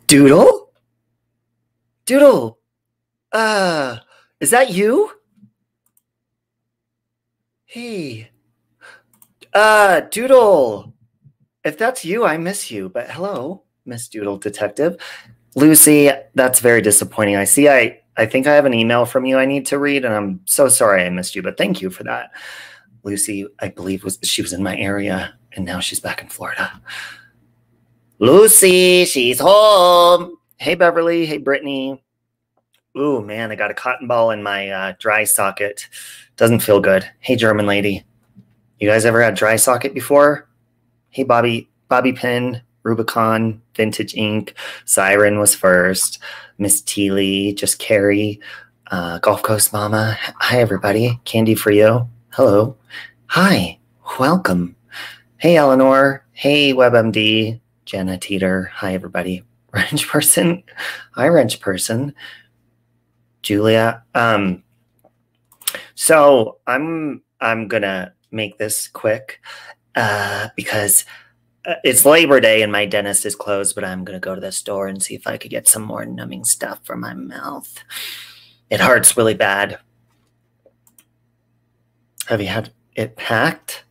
Doodle? Doodle, is that you? Hey, Doodle, if that's you, I miss you, but hello, Miss Doodle Detective. Lucy, that's very disappointing. I see I think I have an email from you I need to read, and I'm so sorry I missed you, but thank you for that. Lucy, I believe she was in my area, and now she's back in Florida. Lucy, she's home. Hey, Beverly. Hey, Brittany. Ooh, man, I got a cotton ball in my dry socket. Doesn't feel good. Hey, German lady. You guys ever had dry socket before? Hey, Bobby Pin, Rubicon, Vintage Ink, Siren was first, Miss Teely, Just Carrie, Gulf Coast Mama. Hi, everybody. Candy for you. Hello. Hi. Welcome. Hey, Eleanor. Hey, WebMD. Jenna Teeter. Hi, everybody. Wrench Person. Hi, Wrench Person. Julia. So I'm gonna make this quick because it's Labor Day and my dentist is closed, but I'm gonna go to the store and see if I could get some more numbing stuff for my mouth. It hurts really bad. Have you had it packed?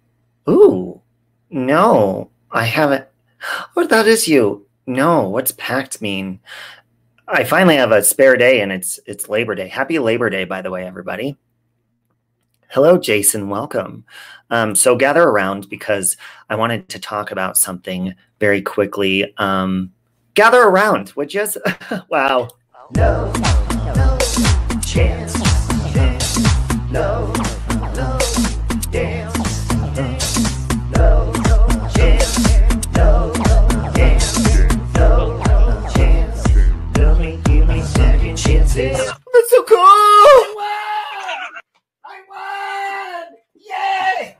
Ooh, no, I haven't. Oh, that is you. No, what's packed mean? I finally have a spare day, and it's Labor Day. Happy Labor Day, by the way, everybody. Hello, Jason. Welcome. So gather around because I wanted to talk about something very quickly. Gather around, would you? Wow. No chance. No dance. No chance. No dance. No chance. Give me second chances. That's so cool. I won! Yay!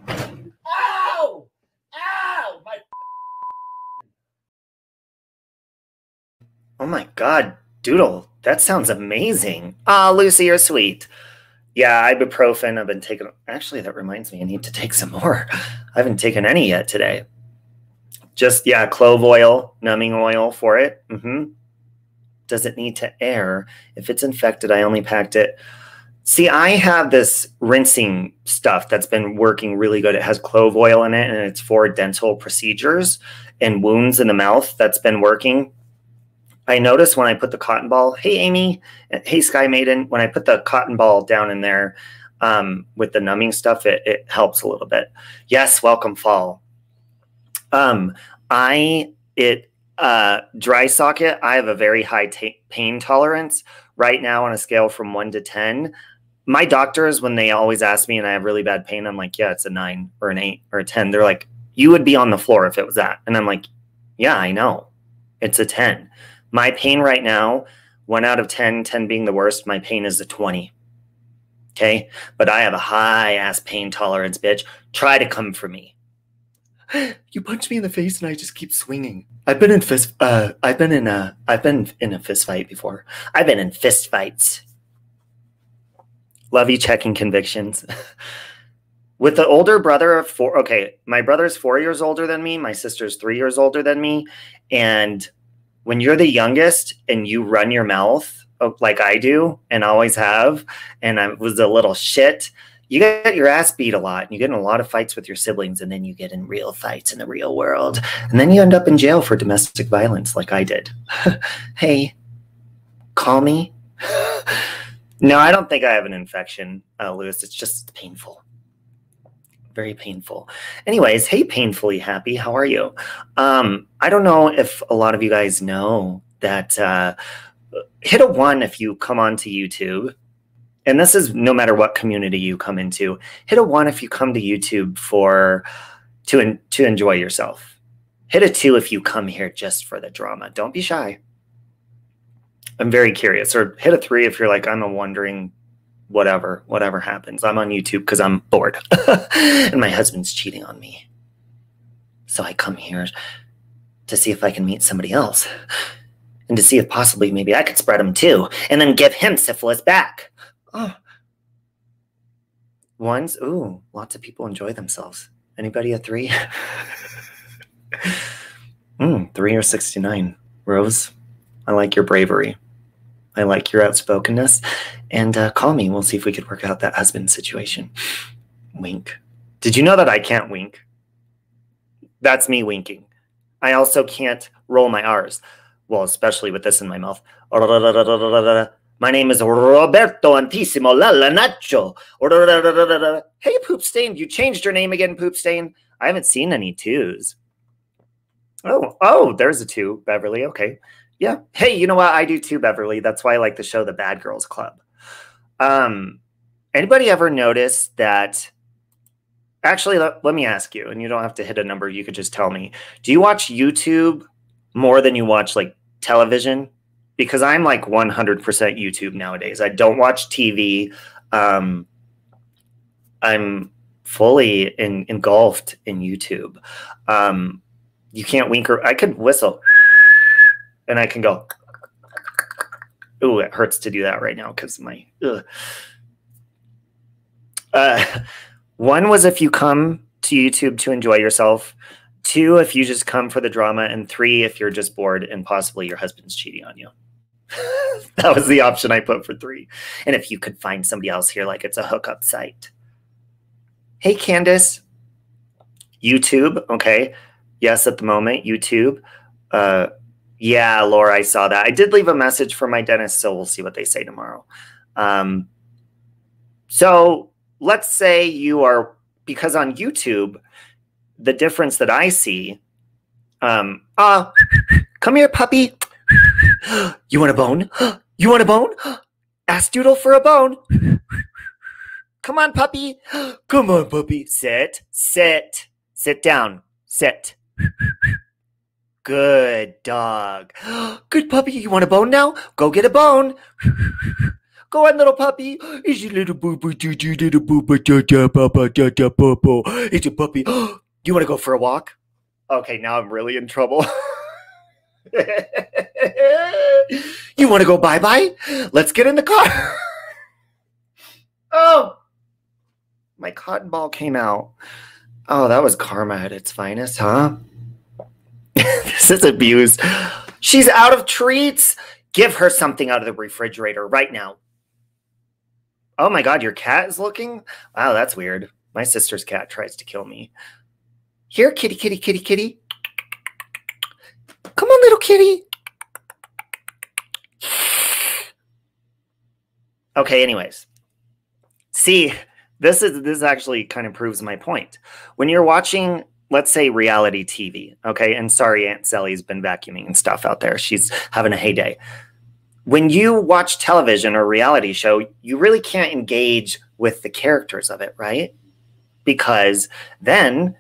Ow! Ow! Oh my God, Doodle, that sounds amazing. Ah, Lucy, you're sweet. Yeah, ibuprofen. I've been taking. Actually, that reminds me, I need to take some more. I haven't taken any yet today. Just, yeah, clove oil, numbing oil for it. Does it need to air? If it's infected, I only packed it. See, I have this rinsing stuff that's been working really good. It has clove oil in it, and it's for dental procedures and wounds in the mouth. That's been working. I noticed when I put the cotton ball, hey, Amy, hey, Sky Maiden, when I put the cotton ball down in there with the numbing stuff, it helps a little bit. Yes, welcome fall. Dry socket, I have a very high pain tolerance right now on a scale from 1 to 10. My doctors, when they always ask me and I have really bad pain, I'm like, yeah, it's a 9 or an 8 or a 10. They're like, you would be on the floor if it was that. And I'm like, yeah, I know. It's a 10. My pain right now, 1 out of 10, 10 being the worst, my pain is a 20. Okay? But I have a high-ass pain tolerance, bitch. Try to come for me. You punch me in the face and I just keep swinging. I've been in a fist fight before. I've been in fist fights. Love you checking convictions. With the older brother of 4, okay, my brother's 4 years older than me. My sister's 3 years older than me. And when you're the youngest and you run your mouth like I do and always have, and I was a little shit, you get your ass beat a lot. And you get in a lot of fights with your siblings, and then you get in real fights in the real world. And then you end up in jail for domestic violence like I did. Hey, call me. No, I don't think I have an infection, Lewis. It's just painful. Very painful. Anyways, hey, Painfully Happy. How are you? I don't know if a lot of you guys know that hit a 1 if you come onto YouTube. And this is no matter what community you come into. Hit a 1 if you come to YouTube to enjoy yourself. Hit a 2 if you come here just for the drama. Don't be shy. I'm very curious. Or hit a 3 if you're like, I'm a wondering whatever happens. I'm on YouTube because I'm bored. And my husband's cheating on me. So I come here to see if I can meet somebody else. And to see if possibly maybe I could spread him too. And then give him syphilis back. Oh. 1s? Ooh, lots of people enjoy themselves. Anybody a 3? 3 or 69. Rose? I like your bravery. I like your outspokenness. And call me. We'll see if we could work out that husband situation. Wink. Did you know that I can't wink? That's me winking. I also can't roll my R's. Well, especially with this in my mouth. My name is Roberto Antissimo Lala Nacho. Hey, Poop Stain. You changed your name again, Poop Stain. I haven't seen any twos. Oh, there's a two, Beverly. Okay. Yeah. Hey, you know what? I do too, Beverly. That's why I like the show The Bad Girls Club. Anybody ever notice that? Actually, let me ask you, and you don't have to hit a number. You could just tell me. Do you watch YouTube more than you watch like television? Because I'm like 100% YouTube nowadays. I don't watch TV. I'm fully engulfed in YouTube. You can't wink, or I could whistle and I can go. Ooh, it hurts to do that right now because my one was if you come to YouTube to enjoy yourself. 2, if you just come for the drama. And 3, if you're just bored and possibly your husband's cheating on you. That was the option I put for 3. And if you could find somebody else here, like it's a hookup site. Hey, Candace. YouTube. Okay. Yes, at the moment, YouTube. Yeah, Laura, I saw that. I did leave a message for my dentist, so we'll see what they say tomorrow. So let's say you are, because on YouTube, the difference that I see, come here, puppy. You want a bone? You want a bone? Ask Doodle for a bone. Come on, puppy. Come on, puppy. Sit, sit, sit down, sit. Good dog. Good puppy. You want a bone now? Go get a bone. Go on, little puppy. It's your little boo boo doo doo little boo boo da da ba ba da da boo boo. It's a puppy. You want to go for a walk? Okay, now I'm really in trouble. You want to go bye-bye? Let's get in the car. Oh, my cotton ball came out. Oh, that was karma at its finest, huh? This is abuse. She's out of treats. Give her something out of the refrigerator right now. Oh my God, your cat is looking? Wow, that's weird. My sister's cat tries to kill me. Here, kitty, kitty, kitty, kitty. Come on, little kitty. Okay, anyways. See, this actually kind of proves my point. When you're watching, let's say, reality TV, okay? And sorry, Aunt Sally's been vacuuming and stuff out there. She's having a heyday. When you watch television or reality show, you really can't engage with the characters of it, right? Because then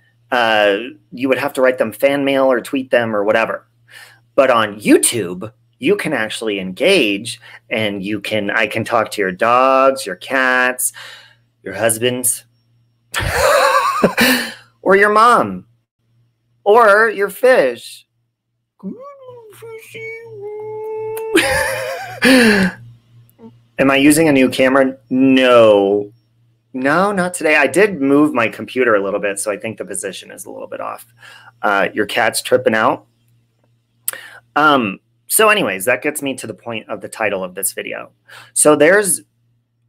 you would have to write them fan mail or tweet them or whatever. But on YouTube, you can actually engage, and I can talk to your dogs, your cats, your husbands, or your mom, or your fish. Am I using a new camera? No. No, not today. I did move my computer a little bit, so I think the position is a little bit off. Your cat's tripping out. So anyways, that gets me to the point of the title of this video. So there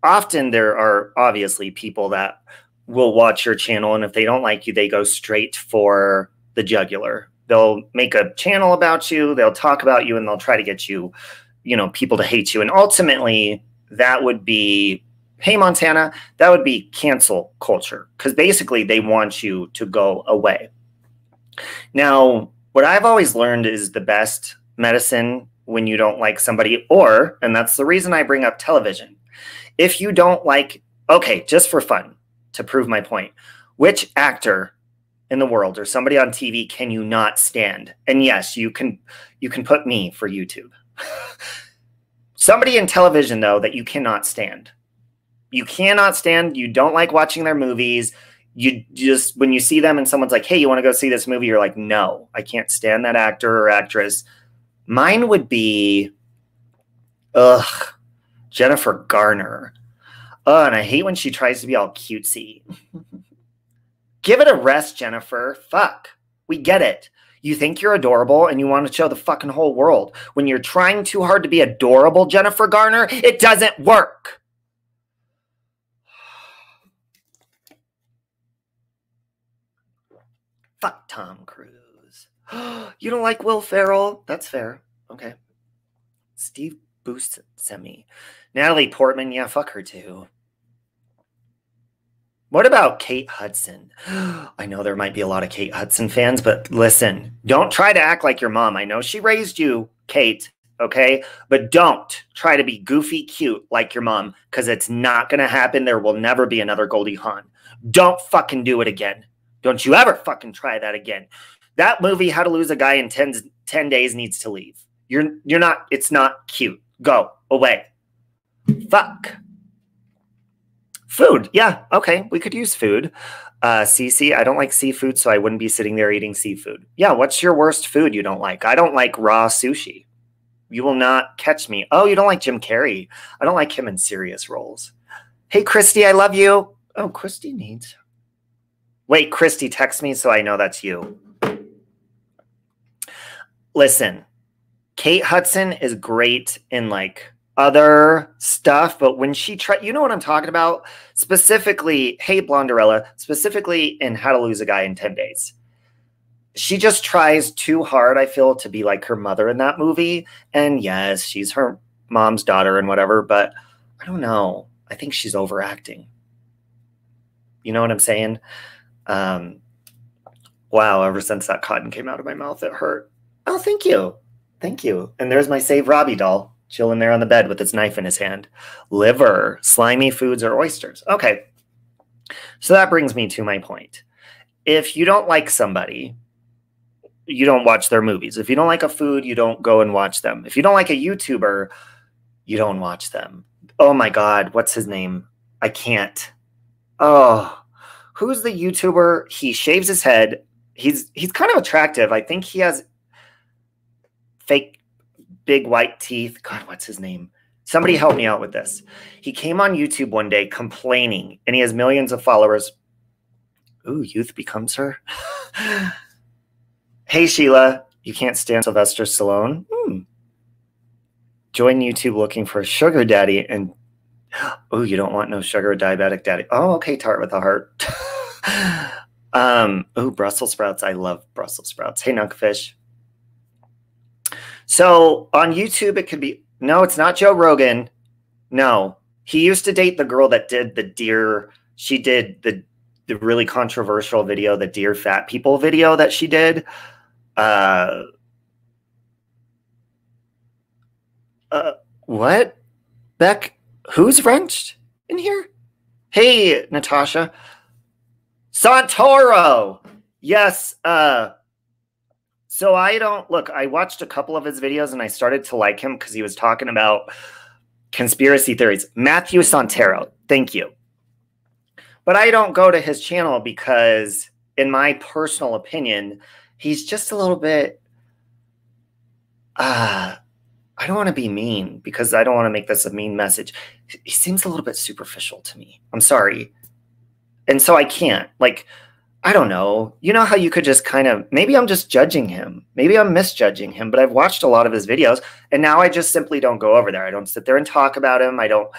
are obviously people that will watch your channel, and if they don't like you, they go straight for the jugular. They'll make a channel about you, they'll talk about you, and they'll try to get you, people to hate you. And ultimately, that would be, hey, Montana, that would be cancel culture, because basically they want you to go away. Now, what I've always learned is the best medicine when you don't like somebody, and that's the reason I bring up television. If you don't like, okay, just for fun, to prove my point, which actor in the world or somebody on TV can you not stand? And yes, you can put me for YouTube. Somebody in television, though, that you cannot stand. You cannot stand, you don't like watching their movies. You just, when you see them and someone's like, hey, you want to go see this movie? You're like, no, I can't stand that actor or actress. Mine would be, Jennifer Garner. And I hate when she tries to be all cutesy. Give it a rest, Jennifer. Fuck. We get it. You think you're adorable and you want to show the fucking whole world. When you're trying too hard to be adorable, Jennifer Garner, it doesn't work. Fuck Tom Cruise. You don't like Will Ferrell? That's fair. Okay. Steve Buscemi. Natalie Portman, yeah, fuck her too. What about Kate Hudson? I know there might be a lot of Kate Hudson fans, but listen, don't try to act like your mom. I know she raised you, Kate, okay? But don't try to be goofy cute like your mom, because it's not going to happen. There will never be another Goldie Hawn. Don't fucking do it again. Don't you ever fucking try that again. That movie, How to Lose a Guy in 10 Days, needs to leave. You're not, it's not cute. Go away. Fuck. Food. Yeah. Okay. We could use food. Cece, I don't like seafood, so I wouldn't be sitting there eating seafood. Yeah. What's your worst food you don't like? I don't like raw sushi. You will not catch me. Oh, you don't like Jim Carrey. I don't like him in serious roles. Hey, Christy, I love you. Oh, Christy needs. Wait, Christy, text me so I know that's you. Listen, Kate Hudson is great in like other stuff, but when she you know what I'm talking about? Specifically, hey, Blonderella, specifically in How to Lose a Guy in 10 Days. She just tries too hard, I feel, to be like her mother in that movie. And yes, she's her mom's daughter and whatever, but I don't know. I think she's overacting. You know what I'm saying? Wow, ever since that cotton came out of my mouth, it hurt. Oh, thank you. Thank you. And there's my Save Robbie doll, chilling there on the bed with its knife in his hand. Liver, slimy foods, or oysters. Okay. So that brings me to my point. If you don't like somebody, you don't watch their movies. If you don't like a food, you don't go and watch them. If you don't like a YouTuber, you don't watch them. Oh my God, what's his name? I can't. Oh, who's the YouTuber? He shaves his head. He's kind of attractive. I think he has fake big white teeth. God, what's his name? Somebody help me out with this. He came on YouTube one day complaining, and he has millions of followers. Ooh, youth becomes her. Hey, Sheila, you can't stand Sylvester Stallone? Join YouTube looking for a sugar daddy. And, oh, you don't want no sugar diabetic daddy. Oh, okay, tart with a heart. Oh, Brussels sprouts. I love Brussels sprouts. Hey, Nunkfish. So on YouTube, it could be, no, it's not Joe Rogan. No, he used to date the girl that did the deer. She did the really controversial video, the dear fat people video that she did. What? Beck, who's wrenched in here? Hey, Natasha. Santoro. Yes. So I don't, look, I watched a couple of his videos and I started to like him because he was talking about conspiracy theories. Matthew Santoro. Thank you. But I don't go to his channel because, in my personal opinion, he's just a little bit, I don't want to be mean because I don't want to make this a mean message. He seems a little bit superficial to me. I'm sorry. And so I can't, like, I don't know. You know how you could just kind of, maybe I'm just judging him. Maybe I'm misjudging him, but I've watched a lot of his videos and now I just simply don't go over there. I don't sit there and talk about him. I don't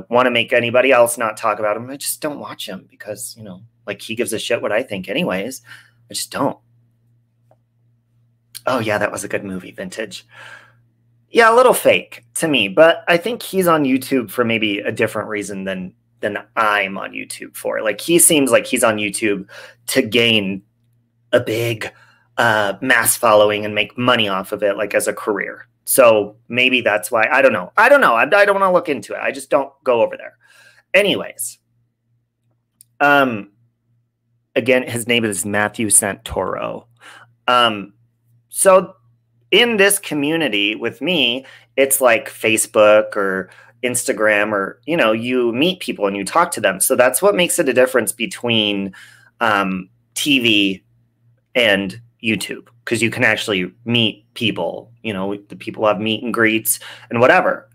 want to make anybody else not talk about him. I just don't watch him because, you know, like he gives a shit what I think anyways. I just don't. Oh yeah, that was a good movie, Vintage. Yeah, a little fake to me, but I think he's on YouTube for maybe a different reason than I'm on YouTube for. Like he seems like he's on YouTube to gain a big mass following and make money off of it, like as a career. So maybe that's why. I don't know. I don't want to look into it. I just don't go over there. Anyways, again, his name is Matthew Santoro. So in this community with me, it's like Facebook or Instagram, or, you know, you meet people and you talk to them. So that's what makes it a difference between TV and YouTube, because you can actually meet people. You know, the people have meet and greets and whatever.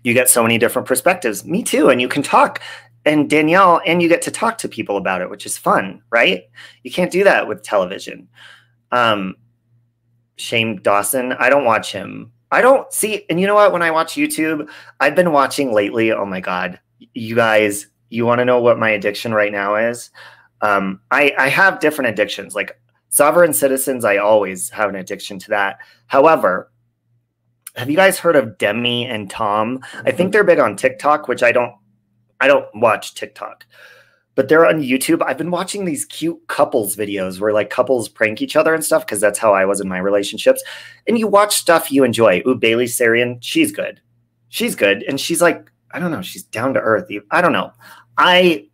You get so many different perspectives. Me too. And you can talk and Danielle, and you get to talk to people about it, which is fun, right? You can't do that with television. Shane Dawson, I don't watch him. I don't see, and you know what? When I watch YouTube, I've been watching lately, oh my God, you guys, you want to know what my addiction right now is? I have different addictions, like Sovereign Citizens. I always have an addiction to that. However, have you guys heard of Demi and Tom? I think they're big on TikTok, which I don't watch TikTok, but they're on YouTube. I've been watching these cute couples videos where like couples prank each other and stuff, because that's how I was in my relationships. And you watch stuff you enjoy. Ooh, Bailey Sarian, she's good. She's good. And she's like, I don't know, she's down to earth. I don't know. I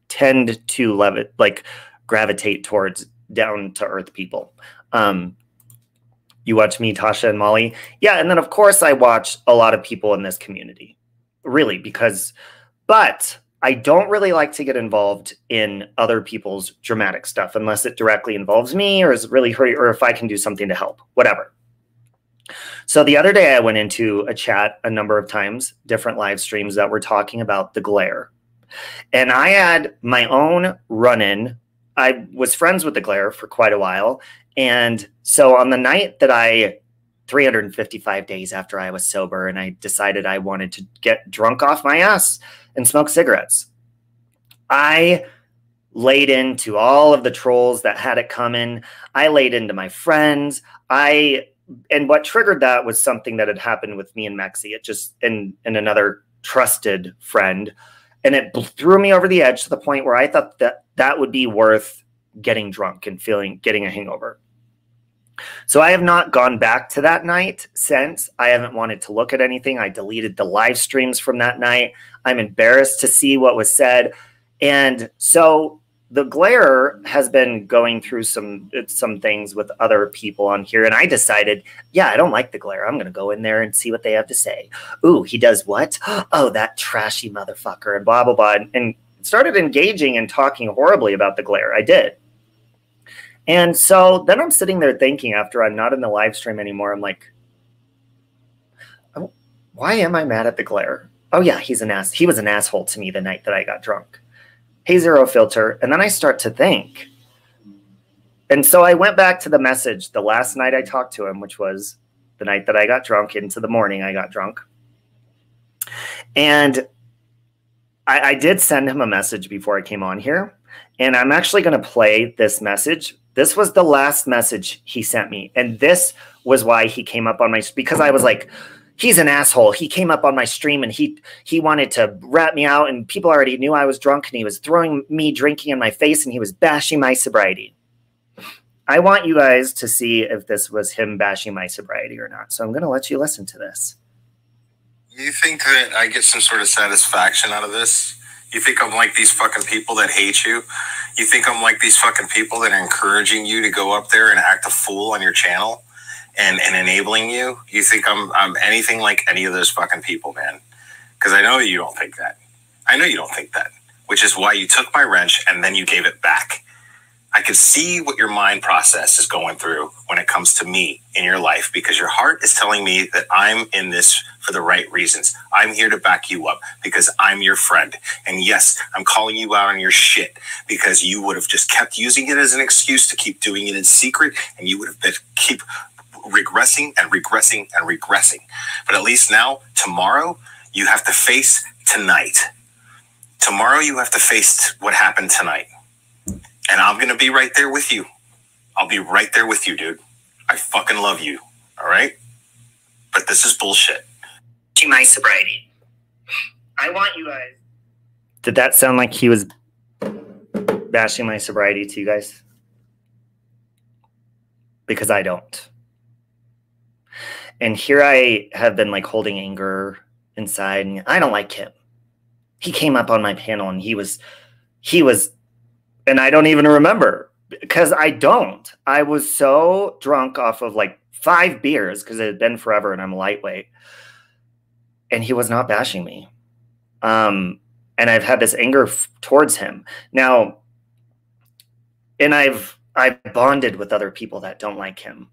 tend to love it, like gravitate towards down to earth people. You watch me, Tasha, and Molly. Yeah, and then of course I watch a lot of people in this community, really, but I don't really like to get involved in other people's dramatic stuff unless it directly involves me or is really hurt, or if I can do something to help, whatever. So the other day I went into a chat a number of times, different live streams that were talking about the glare. And I had my own run-in. I was friends with the glare for quite a while. And so on the night that 355 days after I was sober, and I decided I wanted to get drunk off my ass and smoke cigarettes, I laid into all of the trolls that had it coming. I laid into my friends. And what triggered that was something that had happened with me and Mexi. It just, and another trusted friend. And it threw me over the edge to the point where I thought that would be worth getting drunk and getting a hangover. So I have not gone back to that night since. I haven't wanted to look at anything. I deleted the live streams from that night. I'm embarrassed to see what was said. And so the glare has been going through some things with other people on here. And I decided, yeah, I don't like the glare. I'm going to go in there and see what they have to say. Ooh, he does what? Oh, that trashy motherfucker, and blah, blah, blah. And started engaging and talking horribly about the glare. I did. And so then I'm sitting there thinking, after I'm not in the live stream anymore, I'm like, oh, why am I mad at the glare? Oh yeah, he was an asshole to me the night that I got drunk. Hey, Zero Filter. And then I start to think. And so I went back to the message the last night I talked to him, which was the night that I got drunk, into the morning I got drunk. And I did send him a message before I came on here. And I'm actually going to play this message. This was the last message he sent me. And this was why he came up on my, because I was like, he's an asshole. He came up on my stream and he wanted to rat me out, and people already knew I was drunk, and he was throwing me drinking in my face, and he was bashing my sobriety. I want you guys to see if this was him bashing my sobriety or not. So I'm going to let you listen to this. You think that I get some sort of satisfaction out of this? You think I'm like these fucking people that hate you? You think I'm like these fucking people that are encouraging you to go up there and act a fool on your channel and enabling you? You think I'm anything like any of those fucking people, man? Because I know you don't think that. I know you don't think that, which is why you took my wrench and then you gave it back. I can see what your mind process is going through when it comes to me in your life, because your heart is telling me that I'm in this for the right reasons. I'm here to back you up because I'm your friend. And yes, I'm calling you out on your shit because you would have just kept using it as an excuse to keep doing it in secret, and you would have been keep regressing and regressing and regressing. But at least now, tomorrow, you have to face tonight. Tomorrow, you have to face what happened tonight. And I'm going to be right there with you. I'll be right there with you, dude. I fucking love you. All right? But this is bullshit. My sobriety. I want you guys. Did that sound like he was bashing my sobriety to you guys? Because I don't. And here I have been like holding anger inside, and I don't like him. He came up on my panel and he was, and I don't even remember, because I don't. I was so drunk off of like 5 beers, because it had been forever and I'm lightweight. And he was not bashing me. And I've had this anger towards him. Now, and I've bonded with other people that don't like him.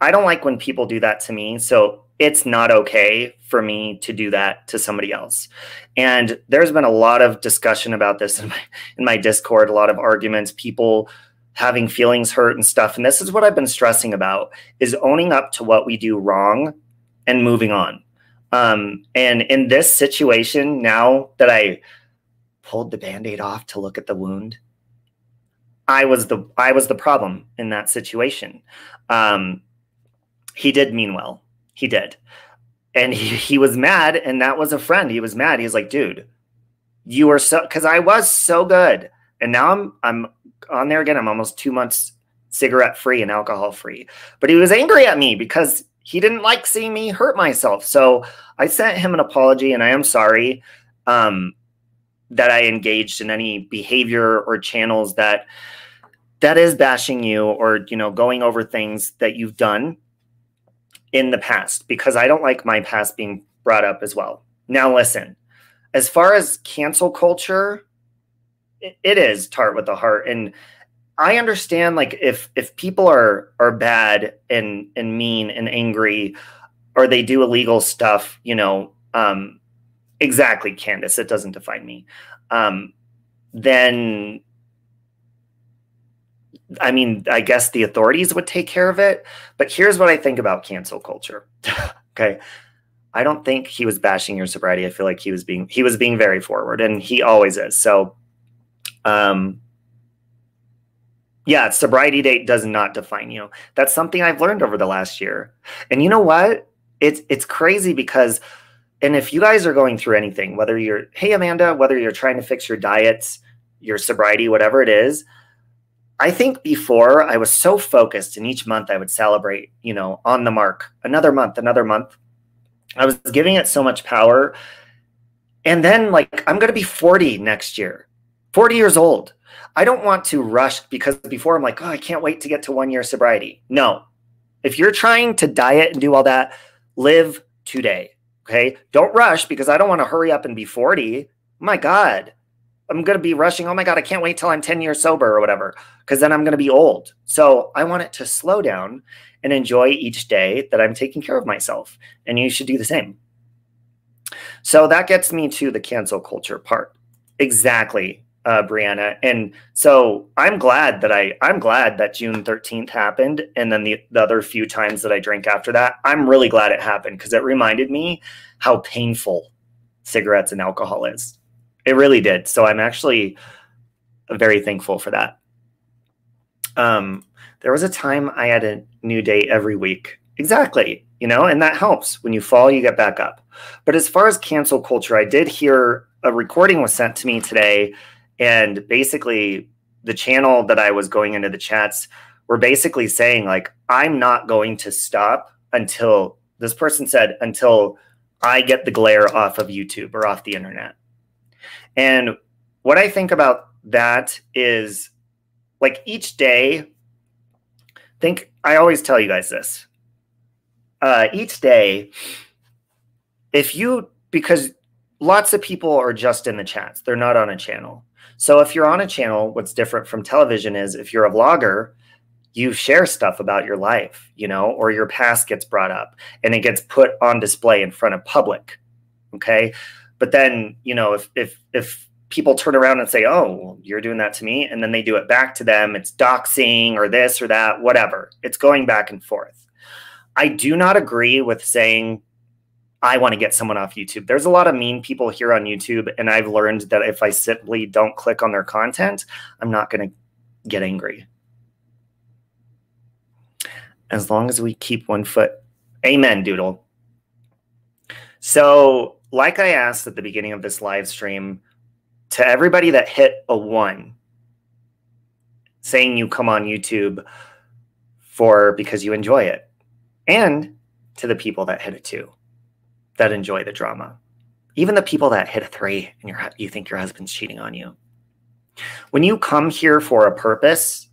I don't like when people do that to me. So it's not okay for me to do that to somebody else. And there's been a lot of discussion about this in my Discord, a lot of arguments, people having feelings hurt and stuff. And this is what I've been stressing about, is owning up to what we do wrong and moving on. And in this situation, now that I pulled the Band-Aid off to look at the wound, I was the problem in that situation. He did mean well. He did. And he was mad, and that was a friend. He was mad. He was like, dude, you were so, because I was so good. And now I'm on there again. I'm almost 2 months cigarette free and alcohol free. But he was angry at me because he didn't like seeing me hurt myself. So I sent him an apology, and I am sorry that I engaged in any behavior or channels that is bashing you, or, you know, going over things that you've done in the past, because I don't like my past being brought up as well. Now, listen, as far as cancel culture, it is tart with the heart. And I understand, like, if people are bad and mean and angry, or they do illegal stuff, you know, exactly, Candace, it doesn't define me. Then, I mean, I guess the authorities would take care of it. But here's what I think about cancel culture. Okay. I don't think he was bashing your sobriety. I feel like he was being very forward, and he always is. So, yeah, sobriety date does not define you. That's something I've learned over the last year. And you know what? It's crazy because, and if you guys are going through anything, whether you're, hey, Amanda, whether you're trying to fix your diets, your sobriety, whatever it is, I think before I was so focused, and each month I would celebrate, you know, on the mark, another month. I was giving it so much power. And then, like, I'm going to be 40 next year, 40 years old. I don't want to rush, because before I'm like, oh, I can't wait to get to 1 year sobriety. No, if you're trying to diet and do all that, live today. Okay. Don't rush, because I don't want to hurry up and be 40. Oh my God. I'm going to be rushing. Oh my God, I can't wait till I'm 10 years sober or whatever, because then I'm going to be old. So I want it to slow down and enjoy each day that I'm taking care of myself. And you should do the same. So that gets me to the cancel culture part. Exactly, Brianna. And so I'm glad that June 13th happened. And then the other few times that I drank after that, I'm really glad it happened, because it reminded me how painful cigarettes and alcohol is. It really did. So I'm actually very thankful for that. There was a time I had a new date every week. Exactly. You know, and that helps. When you fall, you get back up. But as far as cancel culture, I did hear a recording was sent to me today. And basically the channel that I was going into the chats were basically saying, like, I'm not going to stop until, this person said, until I get the glare off of YouTube or off the internet. And what I think about that is, like, each day, I always tell you guys this, each day, because lots of people are just in the chats, they're not on a channel. So if you're on a channel, what's different from television is, if you're a vlogger, you share stuff about your life, you know, or your past gets brought up and it gets put on display in front of public. Okay. But then, you know, if people turn around and say, oh, you're doing that to me, and then they do it back to them, it's doxing or this or that, whatever. It's going back and forth. I do not agree with saying, I want to get someone off YouTube. There's a lot of mean people here on YouTube, and I've learned that if I simply don't click on their content, I'm not going to get angry. As long as we keep one foot. Amen, Doodle. So, like I asked at the beginning of this live stream, to everybody that hit a 1, saying you come on YouTube because you enjoy it, and to the people that hit a 2, that enjoy the drama, even the people that hit a 3 and you think your husband's cheating on you. When you come here for a purpose,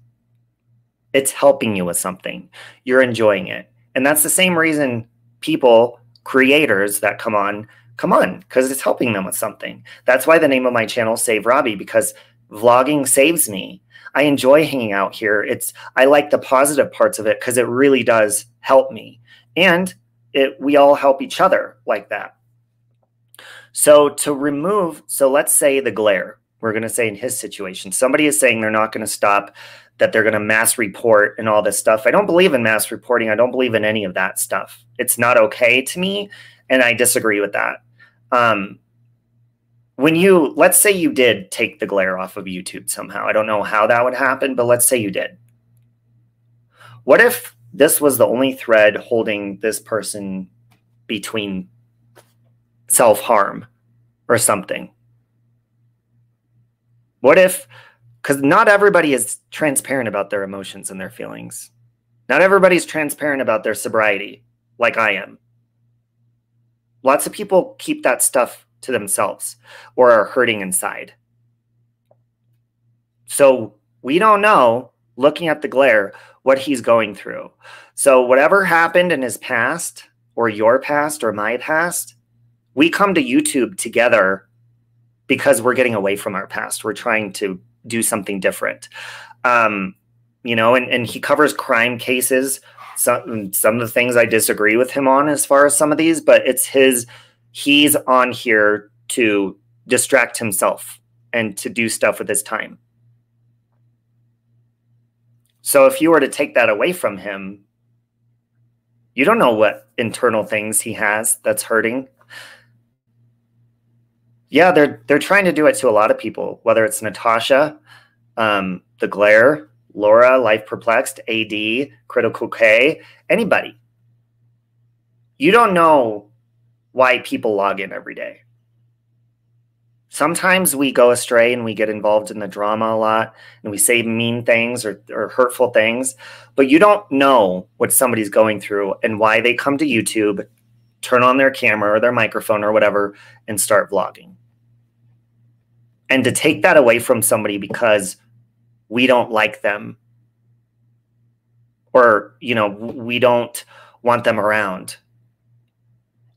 it's helping you with something. You're enjoying it. And that's the same reason people, creators that come on, because it's helping them with something. That's why the name of my channel, Save Robbie, because vlogging saves me. I enjoy hanging out here. I like the positive parts of it because it really does help me. And we all help each other like that. So let's say the glare, we're going to say in his situation, somebody is saying they're not going to stop, that they're going to mass report and all this stuff. I don't believe in mass reporting. I don't believe in any of that stuff. It's not okay to me, and I disagree with that. Let's say you did take the glare off of YouTube somehow. I don't know how that would happen, but let's say you did. What if this was the only thread holding this person between self-harm or something? What if, because not everybody is transparent about their emotions and their feelings. Not everybody's transparent about their sobriety like I am. Lots of people keep that stuff to themselves or are hurting inside. So we don't know, looking at the glare, what he's going through. So whatever happened in his past or your past or my past, we come to YouTube together because we're getting away from our past. We're trying to do something different. You know, and he covers crime cases. Some of the things I disagree with him on as far as some of these, but he's on here to distract himself and to do stuff with his time. So if you were to take that away from him, you don't know what internal things he has that's hurting. Yeah, they're trying to do it to a lot of people, whether it's Natasha, The Glare, Laura, Life Perplexed, AD, Critical K, anybody. You don't know why people log in every day. Sometimes we go astray and we get involved in the drama a lot and we say mean things or hurtful things, but you don't know what somebody's going through and why they come to YouTube, turn on their camera or their microphone or whatever, and start vlogging. And to take that away from somebody because we don't like them or, you know, we don't want them around.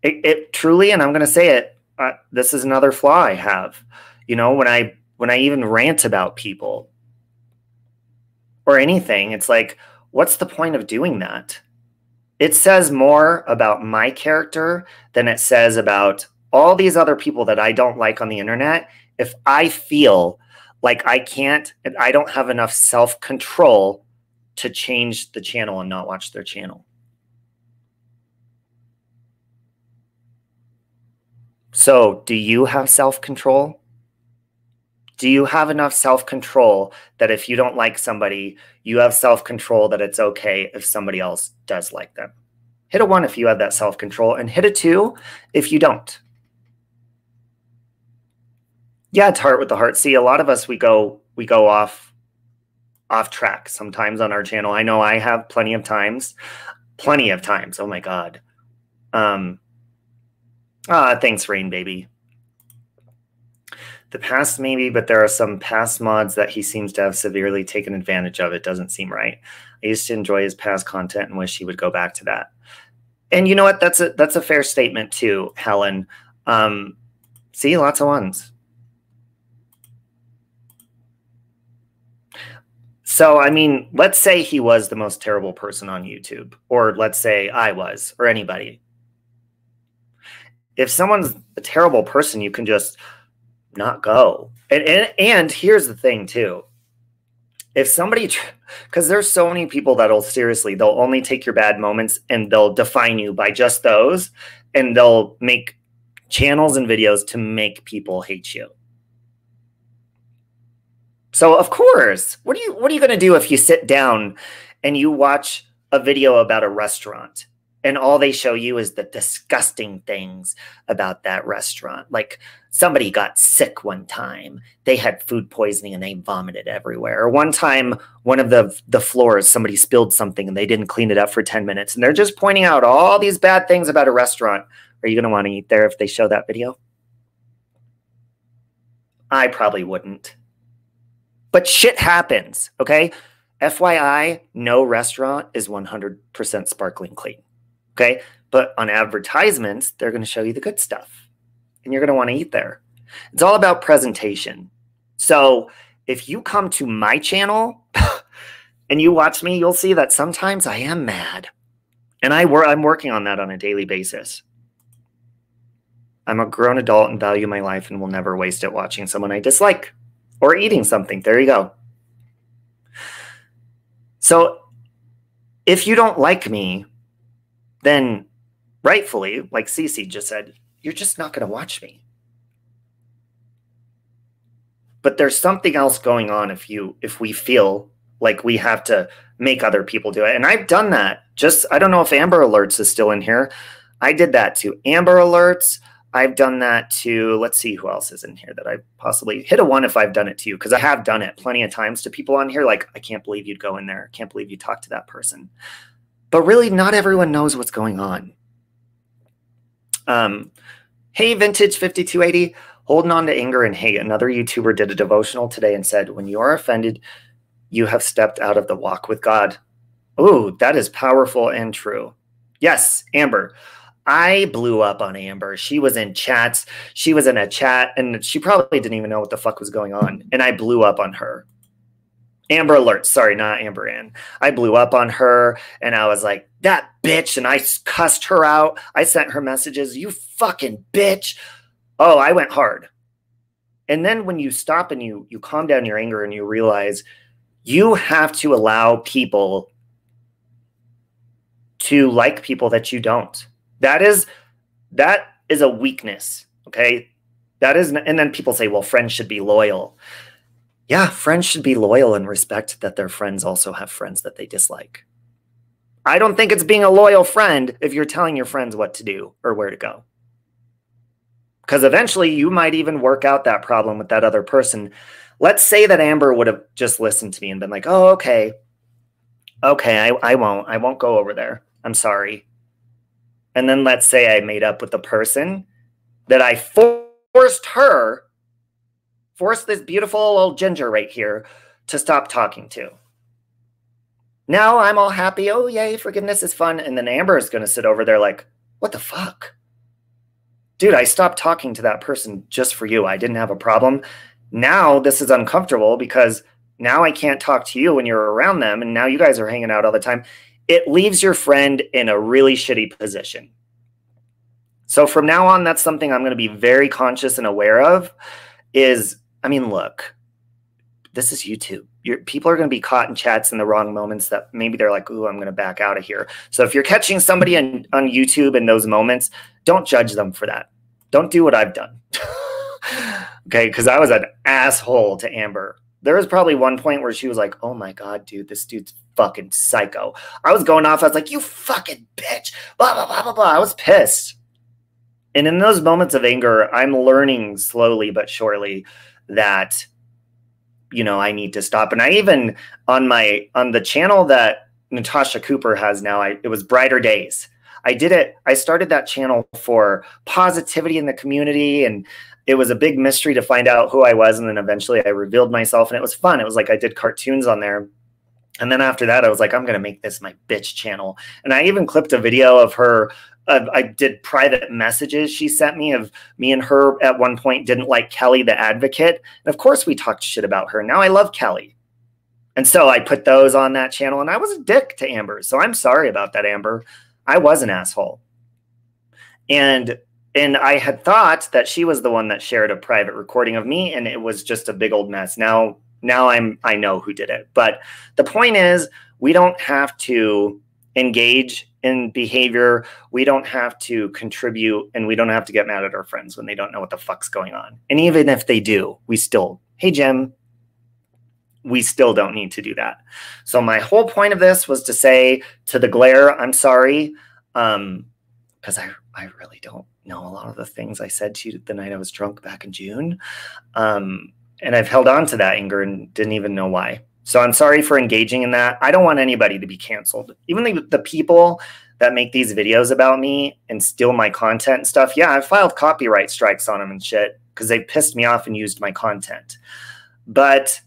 It truly, and I'm going to say it, this is another flaw I have. You know, when I even rant about people or anything, it's like, what's the point of doing that? It says more about my character than it says about all these other people that I don't like on the internet. If I feel like I don't have enough self-control to change the channel and not watch their channel. So, do you have self-control? Do you have enough self-control that if you don't like somebody, you have self-control that it's okay if somebody else does like them? Hit a 1 if you have that self-control, and hit a 2 if you don't. Yeah, it's heart with the heart. See, a lot of us, we go off track sometimes on our channel. I know I have plenty of times. Oh my God. Thanks, Rain Baby. The past maybe, but there are some past mods that he seems to have severely taken advantage of. It doesn't seem right. I used to enjoy his past content and wish he would go back to that. And you know what? That's a fair statement too, Helen. See, lots of 1s. So, I mean, let's say he was the most terrible person on YouTube, or let's say I was, or anybody. If someone's a terrible person, you can just not go. And here's the thing too. If somebody, because there's so many people that'll they'll only take your bad moments and they'll define you by just those, and they'll make channels and videos to make people hate you. So of course, what are you going to do if you sit down and you watch a video about a restaurant and all they show you is the disgusting things about that restaurant? Like somebody got sick one time, they had food poisoning and they vomited everywhere. Or one time, one of the floors, somebody spilled something and they didn't clean it up for 10 minutes. And they're just pointing out all these bad things about a restaurant. Are you going to want to eat there if they show that video? I probably wouldn't. But shit happens, okay? FYI, no restaurant is 100% sparkling clean, okay? But on advertisements, they're going to show you the good stuff, and you're going to want to eat there. It's all about presentation. So if you come to my channel and you watch me, you'll see that sometimes I am mad. And I'm working on that on a daily basis. I'm a grown adult and value my life and will never waste it watching someone I dislike or eating something. There you go. So if you don't like me, then rightfully, like Cece just said, you're just not going to watch me. But there's something else going on if we feel like we have to make other people do it. And I've done that. I don't know if Amber Alerts is still in here. I did that to Amber Alerts. I've done that to, let's see who else is in here that I possibly hit a 1 if I've done it to you, because I have done it plenty of times to people on here. Like, I can't believe you'd go in there. I can't believe you talked to that person. But really, not everyone knows what's going on. Hey, Vintage 5280, holding on to anger and hate. Another YouTuber did a devotional today and said, when you are offended, you have stepped out of the walk with God. Oh, that is powerful and true. Yes, Amber. I blew up on Amber. She was in chats. She was in a chat, and she probably didn't even know what the fuck was going on. And I blew up on her. Amber Alert. Sorry, not Amber Ann. I blew up on her, and I was like, that bitch, and I cussed her out. I sent her messages, you fucking bitch. Oh, I went hard. And then when you stop and you calm down your anger and you realize you have to allow people to like people that you don't. That is a weakness, okay? And then people say, well, friends should be loyal. Yeah, friends should be loyal and respect that their friends also have friends that they dislike. I don't think it's being a loyal friend if you're telling your friends what to do or where to go. Because eventually you might even work out that problem with that other person. Let's say that Amber would have just listened to me and been like, oh, okay. Okay, I won't go over there. I'm sorry. And then let's say I made up with the person that I forced this beautiful old ginger right here to stop talking to. Now I'm all happy. Oh, yay, forgiveness is fun. And then Amber is going to sit over there like, what the fuck? Dude, I stopped talking to that person just for you. I didn't have a problem. Now this is uncomfortable because now I can't talk to you when you're around them. And now you guys are hanging out all the time. It leaves your friend in a really shitty position. So from now on, that's something I'm going to be very conscious and aware of is, I mean, look, this is YouTube. People are going to be caught in chats in the wrong moments that maybe they're like, ooh, I'm going to back out of here. So if you're catching somebody on YouTube in those moments, don't judge them for that. Don't do what I've done. Okay, because I was an asshole to Amber. There was probably one point where she was like, oh my God, dude, this dude's fucking psycho. I was going off. I was like, you fucking bitch. Blah, blah, blah, blah, blah. I was pissed. And in those moments of anger, I'm learning slowly but surely that, you know, I need to stop. And I even, on the channel that Natasha Cooper has now, it was Brighter Days. I started that channel for positivity in the community, and it was a big mystery to find out who I was. And then eventually I revealed myself, and it was fun. It was like I did cartoons on there. And then after that, I was like, I'm going to make this my bitch channel. And I even clipped a video of her. I did private messages she sent me of me and her at one point didn't like Kelly the advocate. And of course we talked shit about her. Now I love Kelly. And so I put those on that channel, and I was a dick to Amber. So I'm sorry about that, Amber. I was an asshole. And I had thought that she was the one that shared a private recording of me, and it was just a big old mess. Now I know who did it. But the point is, we don't have to engage in behavior. We don't have to contribute, and we don't have to get mad at our friends when they don't know what the fuck's going on. And even if they do, we still, hey, Jim, we still don't need to do that. So my whole point of this was to say to the glare, I'm sorry, because I really don't know a lot of the things I said to you the night I was drunk back in June. And I've held on to that anger and didn't even know why. So I'm sorry for engaging in that. I don't want anybody to be canceled. Even the people that make these videos about me and steal my content and stuff, yeah, I've filed copyright strikes on them and shit because they pissed me off and used my content. But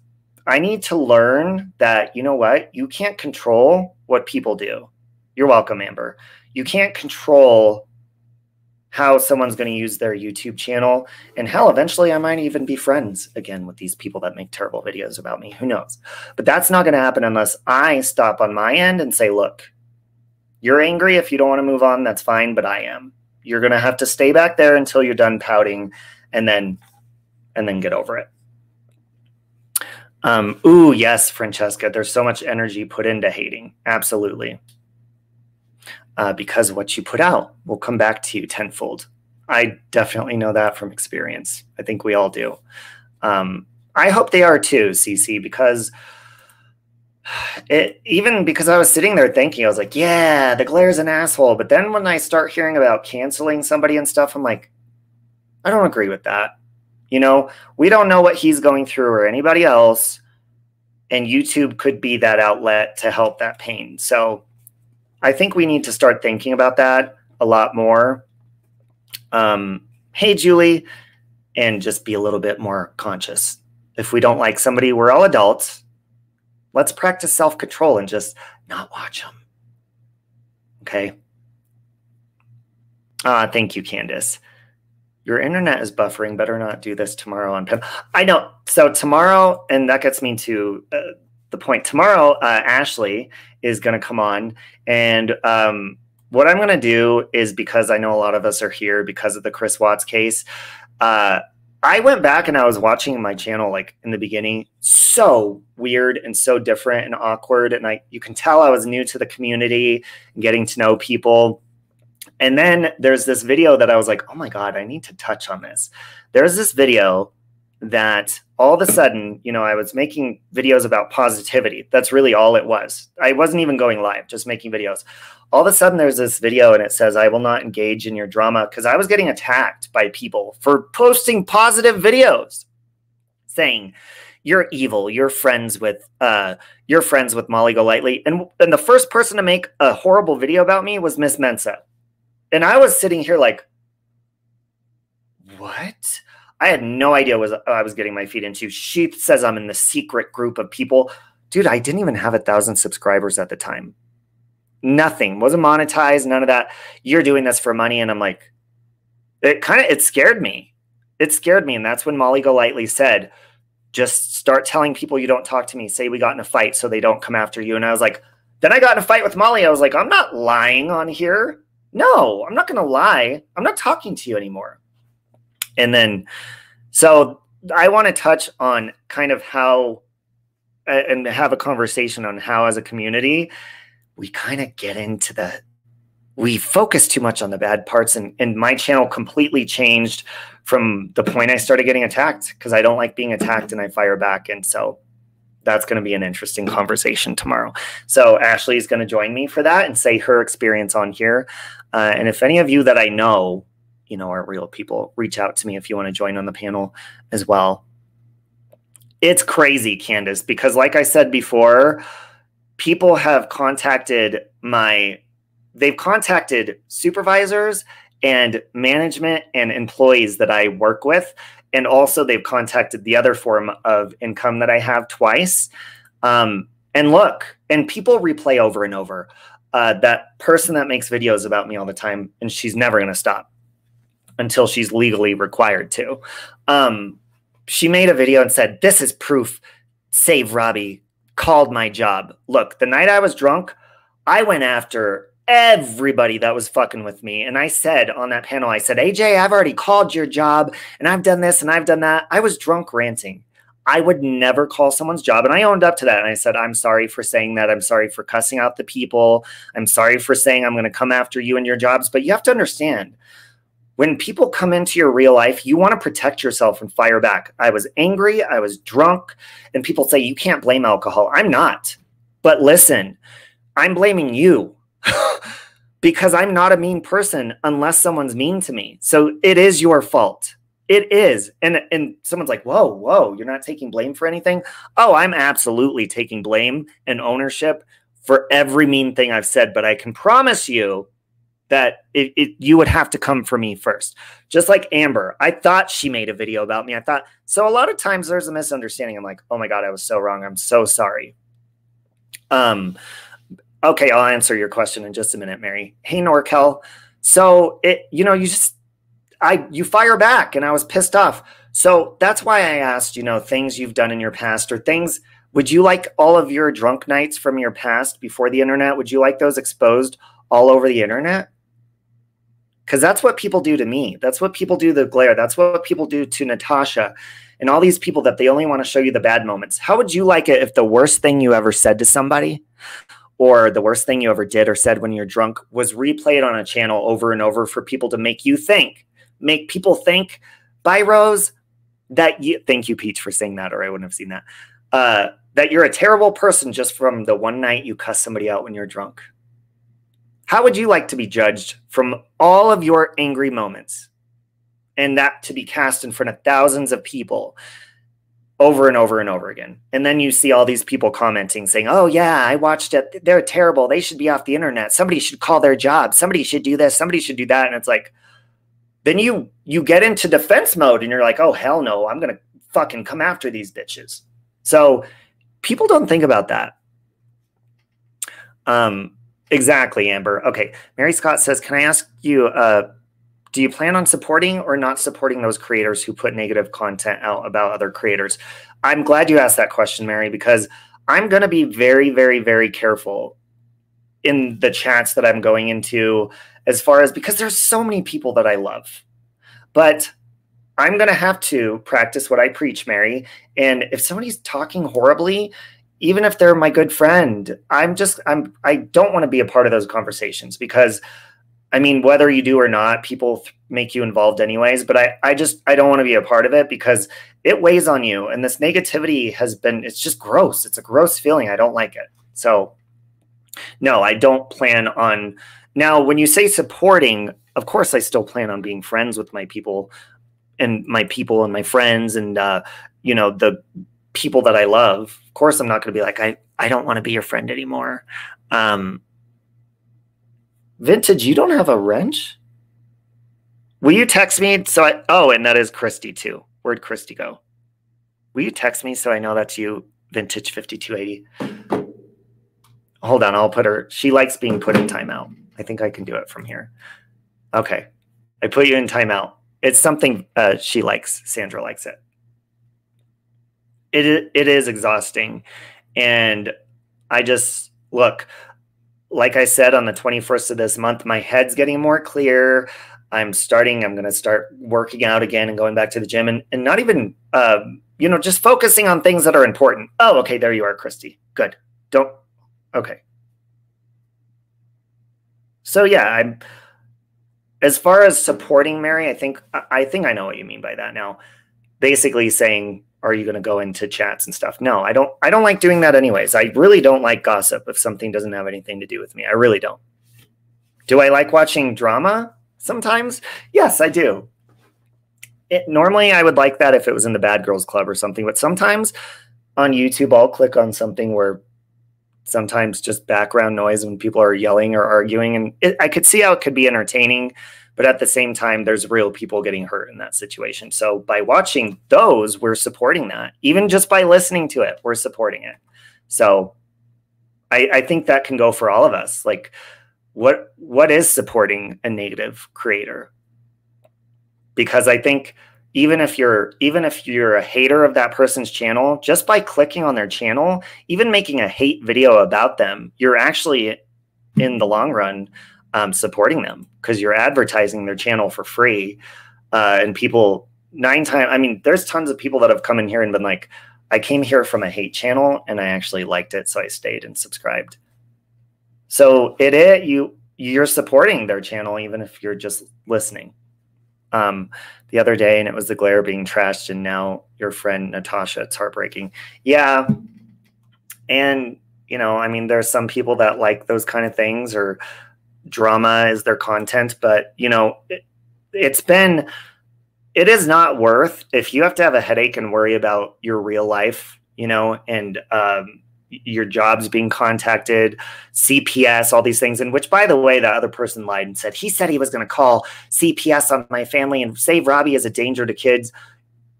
I need to learn that, you know what? You can't control what people do. You're welcome, Amber. You can't control how someone's going to use their YouTube channel. And hell, eventually I might even be friends again with these people that make terrible videos about me. Who knows? But that's not going to happen unless I stop on my end and say, look, You're angry. If you don't want to move on, that's fine, but I am. You're going to have to stay back there until you're done pouting and then get over it. Ooh, yes, Francesca, there's so much energy put into hating. Absolutely. Because what you put out will come back to you tenfold. I definitely know that from experience. I think we all do. I hope they are too, Cece, because because I was sitting there thinking, I was like, yeah, the Glaire's an asshole. But then when I start hearing about canceling somebody and stuff, I'm like, I don't agree with that. You know, we don't know what he's going through or anybody else. And YouTube could be that outlet to help that pain. So I think we need to start thinking about that a lot more. Hey, Julie, and just be a little bit more conscious. If we don't like somebody, we're all adults. Let's practice self-control and just not watch them. Okay. Thank you, Candace. Your internet is buffering. Better not do this tomorrow on Pim. I know. So tomorrow, and that gets me to the point. Tomorrow, Ashley is going to come on. And what I'm going to do is, because I know a lot of us are here because of the Chris Watts case, I went back and I was watching my channel like in the beginning. So weird and so different and awkward. And you can tell I was new to the community and getting to know people. And then there's this video that I was like, oh my God, I need to touch on this. There's this video that all of a sudden, you know, I was making videos about positivity. That's really all it was. I wasn't even going live, just making videos. All of a sudden there's this video and it says, I will not engage in your drama, because I was getting attacked by people for posting positive videos saying, you're evil, you're friends with Molly Golightly. And the first person to make a horrible video about me was Miss Mensa. And I was sitting here like, what? I had no idea what I was getting my feet into. She says I'm in the secret group of people. Dude, I didn't even have 1,000 subscribers at the time. Nothing. Wasn't monetized, none of that. You're doing this for money. And I'm like, it scared me. It scared me. And that's when Molly Golightly said, just start telling people you don't talk to me. Say we got in a fight so they don't come after you. And I was like, then I got in a fight with Molly. I was like, I'm not lying on here. No, I'm not going to lie. I'm not talking to you anymore. And then, so I want to touch on kind of how, and have a conversation on how as a community, we kind of get into we focus too much on the bad parts. And my channel completely changed from the point I started getting attacked, because I don't like being attacked and I fire back. And so that's going to be an interesting conversation tomorrow. So Ashley is going to join me for that and say her experience on here. And if any of you that I know, you know, are real people, reach out to me if you want to join on the panel as well. It's crazy, Candace, because like I said before, people have contacted they've contacted supervisors and management and employees that I work with. And also they've contacted the other form of income that I have twice. And look, and people replay over and over. That person that makes videos about me all the time, and she's never going to stop until she's legally required to. She made a video and said, this is proof. Save Robbie. Called my job. Look, the night I was drunk, I went after everybody that was fucking with me. And I said on that panel, I said, AJ, I've already called your job and I've done this and I've done that. I was drunk ranting. I would never call someone's job. And I owned up to that. And I said, I'm sorry for saying that. I'm sorry for cussing out the people. I'm sorry for saying I'm going to come after you and your jobs. But you have to understand, when people come into your real life, you want to protect yourself and fire back. I was angry. I was drunk. And people say, you can't blame alcohol. I'm not. But listen, I'm blaming you because I'm not a mean person unless someone's mean to me. So it is your fault. It is. And someone's like, whoa, you're not taking blame for anything? Oh, I'm absolutely taking blame and ownership for every mean thing I've said. But I can promise you that you would have to come for me first. Just like Amber. I thought she made a video about me. So a lot of times there's a misunderstanding. I'm like, oh my God, I was so wrong. I'm so sorry. Okay, I'll answer your question in just a minute, Mary. Hey, Norkel. So you fire back, and I was pissed off. So that's why I asked, things you've done in your past, or things, would you like all of your drunk nights from your past before the internet? Would you like those exposed? all over the internet? Because that's what people do to me. That's what people do to Glare. That's what people do to Natasha and all these people that they only want to show you the bad moments. How would you like it if the worst thing you ever said to somebody or the worst thing you ever did or said when you're drunk was replayed on a channel over and over for people to make you think, make people think, bye, Rose, that you, thank you, Peach, for saying that, or I wouldn't have seen that, that you're a terrible person just from the one night you cuss somebody out when you're drunk. How would you like to be judged from all of your angry moments and that to be cast in front of thousands of people over and over and over again? And then you see all these people commenting saying, oh yeah, I watched it. They're terrible. They should be off the internet. Somebody should call their job. Somebody should do this. Somebody should do that. And it's like, then you get into defense mode and you're like, oh, hell no, I'm going to fucking come after these bitches. So people don't think about that. Exactly, Amber. Okay. Mary Scott says, can I ask you, do you plan on supporting or not supporting those creators who put negative content out about other creators? I'm glad you asked that question, Mary, because I'm going to be very, very, very careful in the chats that I'm going into as far as, because there's so many people that I love, but I'm going to have to practice what I preach, Mary. And if somebody's talking horribly, even if they're my good friend, I don't want to be a part of those conversations because, I mean, whether you do or not, people make you involved anyways, but I don't want to be a part of it because it weighs on you. And this negativity it's just gross. It's a gross feeling. I don't like it. So no, I don't plan on. Now, when you say supporting, of course, I still plan on being friends with my people and my friends and, you know, the people that I love. Of course, I'm not going to be like, I don't want to be your friend anymore. Vintage, you don't have a wrench? Will you text me? Oh, and that is Christy too. Where'd Christy go? Will you text me so I know that's you, Vintage 5280? Hold on, I'll put her. She likes being put in timeout. I think I can do it from here. Okay. I put you in timeout. It's something she likes. Sandra likes it. It is exhausting. And I just, look, like I said, on the 21st of this month, my head's getting more clear. I'm going to start working out again and going back to the gym and not even, you know, just focusing on things that are important. Oh, okay. There you are, Christy. Good. Okay. So yeah, as far as supporting Mary, I think I know what you mean by that now. Basically saying, are you going to go into chats and stuff? No, I don't like doing that anyways. I really don't like gossip if something doesn't have anything to do with me. I really don't. Do I like watching drama sometimes? Yes, I do. Normally I would like that if it was in the Bad Girls Club or something, but sometimes on YouTube, I'll click on something where sometimes just background noise when people are yelling or arguing. And I could see how it could be entertaining, but at the same time, there's real people getting hurt in that situation. So by watching those, we're supporting that. Even just by listening to it, we're supporting it. So I think that can go for all of us. Like, what is supporting a negative creator? Because I think even if you're a hater of that person's channel, just by clicking on their channel, even making a hate video about them, you're actually in the long run supporting them because you're advertising their channel for free. And people I mean, there's tons of people that have come in here and been like, I came here from a hate channel and I actually liked it. So I stayed and subscribed. So you're supporting their channel, even if you're just listening. The other day, and it was the Glare being trashed, and now your friend Natasha, it's heartbreaking. Yeah. And, you know, I mean, there's some people that like those kind of things or drama is their content, but, you know, it is not worth, if you have to have a headache and worry about your real life, you know, and your job's being contacted, CPS, all these things. And which, by the way, the other person lied and said, he said he was going to call CPS on my family and say Robbie is a danger to kids.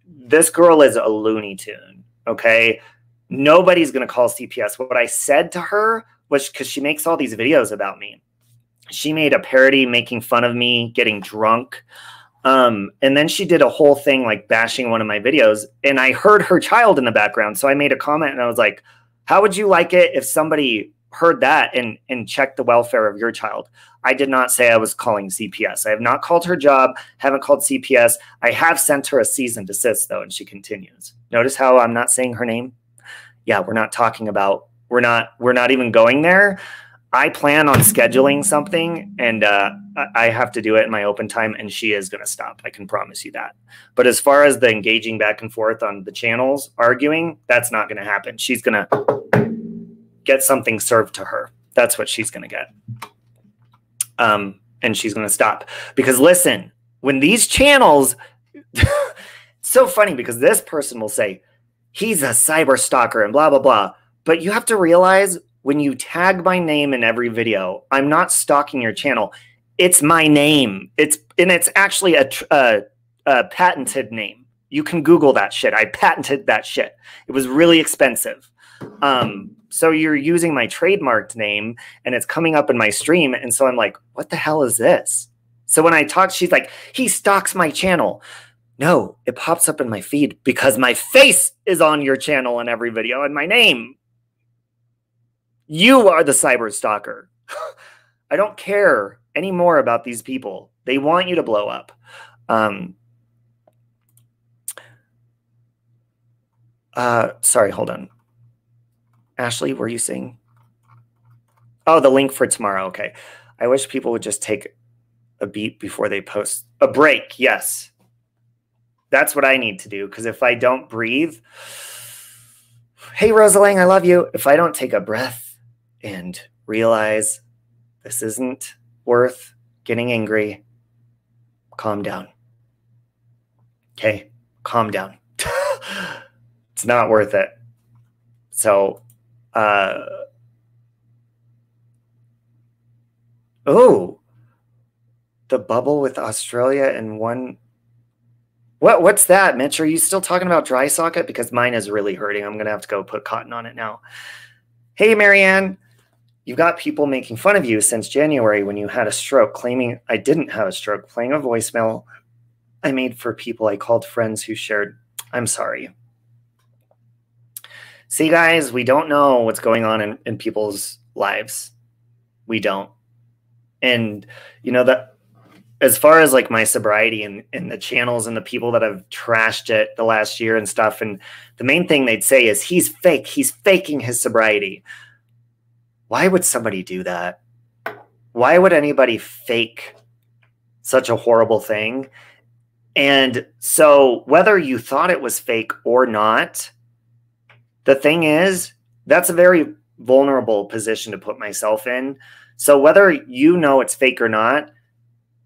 This girl is a Looney Tune. Okay. Nobody's going to call CPS. What I said to her was, because she makes all these videos about me, she made a parody making fun of me getting drunk. And then she did a whole thing like bashing one of my videos, and I heard her child in the background. So I made a comment and I was like, how would you like it if somebody heard that and checked the welfare of your child. I did not say I was calling CPS. I have not called her job, haven't called CPS. I have sent her a cease and desist, though, and she continues. Notice how I'm not saying her name? Yeah, we're not talking about, we're not even going there. I plan on scheduling something, and I have to do it in my open time, and she is going to stop. I can promise you that. But as far as the engaging back and forth on the channels, arguing, that's not going to happen. She's going to get something served to her. That's what she's going to get. And she's going to stop. Because listen, when these channels, it's so funny because this person will say, he's a cyber stalker and blah, blah, blah. But you have to realize when you tag my name in every video, I'm not stalking your channel. It's my name. It's actually a patented name. You can Google that shit. I patented that shit. It was really expensive. So you're using my trademarked name and it's coming up in my stream. And so I'm like, what the hell is this? So when I talk, she's like, he stalks my channel. No, it pops up in my feed because my face is on your channel in every video and my name. You are the cyber stalker. I don't care anymore about these people. They want you to blow up. Sorry, hold on. Ashley, were you saying? Oh, the link for tomorrow. Okay. I wish people would just take a beat before they post. A break, yes. That's what I need to do, because if I don't breathe, hey, Rosalang, I love you. If I don't take a breath and realize this isn't worth getting angry, calm down. Okay? Calm down. It's not worth it. So, oh, the bubble with Australia and one. What's that, Mitch? Are you still talking about dry socket? Because mine is really hurting. I'm going to have to go put cotton on it now. Hey, Marianne. You've got people making fun of you since January when you had a stroke, claiming I didn't have a stroke, playing a voicemail I made for people I called friends who shared. I'm sorry. See, guys, we don't know what's going on in people's lives. We don't. And, you know, that as far as like my sobriety and the channels and the people that have trashed it the last year and stuff, and the main thing they'd say is he's fake. He's faking his sobriety. Why would somebody do that? Why would anybody fake such a horrible thing? And so whether you thought it was fake or not, the thing is, that's a very vulnerable position to put myself in. So whether you know it's fake or not,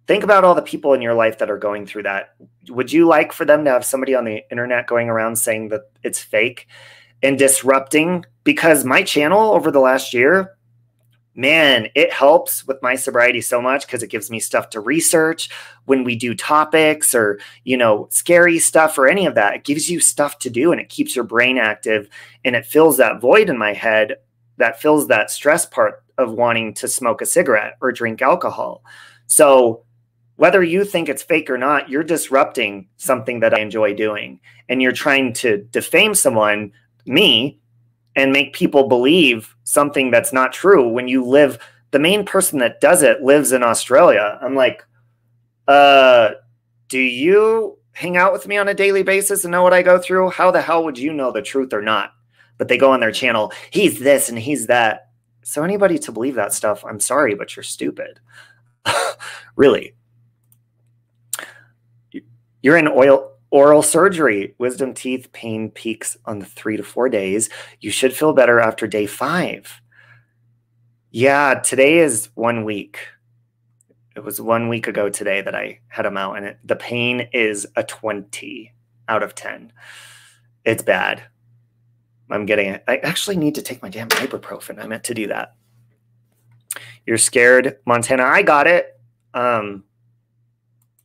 think about all the people in your life that are going through that. Would you like for them to have somebody on the internet going around saying that it's fake and disrupting? Because my channel over the last year, man, it helps with my sobriety so much because it gives me stuff to research when we do topics or, you know, scary stuff or any of that. It gives you stuff to do and it keeps your brain active and it fills that void in my head that fills that stress part of wanting to smoke a cigarette or drink alcohol. So whether you think it's fake or not, you're disrupting something that I enjoy doing. And you're trying to defame someone, me, and make people believe something that's not true when you live. The main person that does it lives in Australia. I'm like, do you hang out with me on a daily basis and know what I go through? How the hell would you know the truth or not? But they go on their channel, he's this and he's that. So anybody to believe that stuff, I'm sorry, but you're stupid. Really. You're in oral surgery. Wisdom teeth pain peaks on the 3 to 4 days. You should feel better after day 5. Yeah, today is 1 week. It was 1 week ago today that I had them out, and the pain is a 20 out of 10. It's bad. I'm getting it. I actually need to take my damn ibuprofen. I meant to do that. You're scared, Montana. I got it.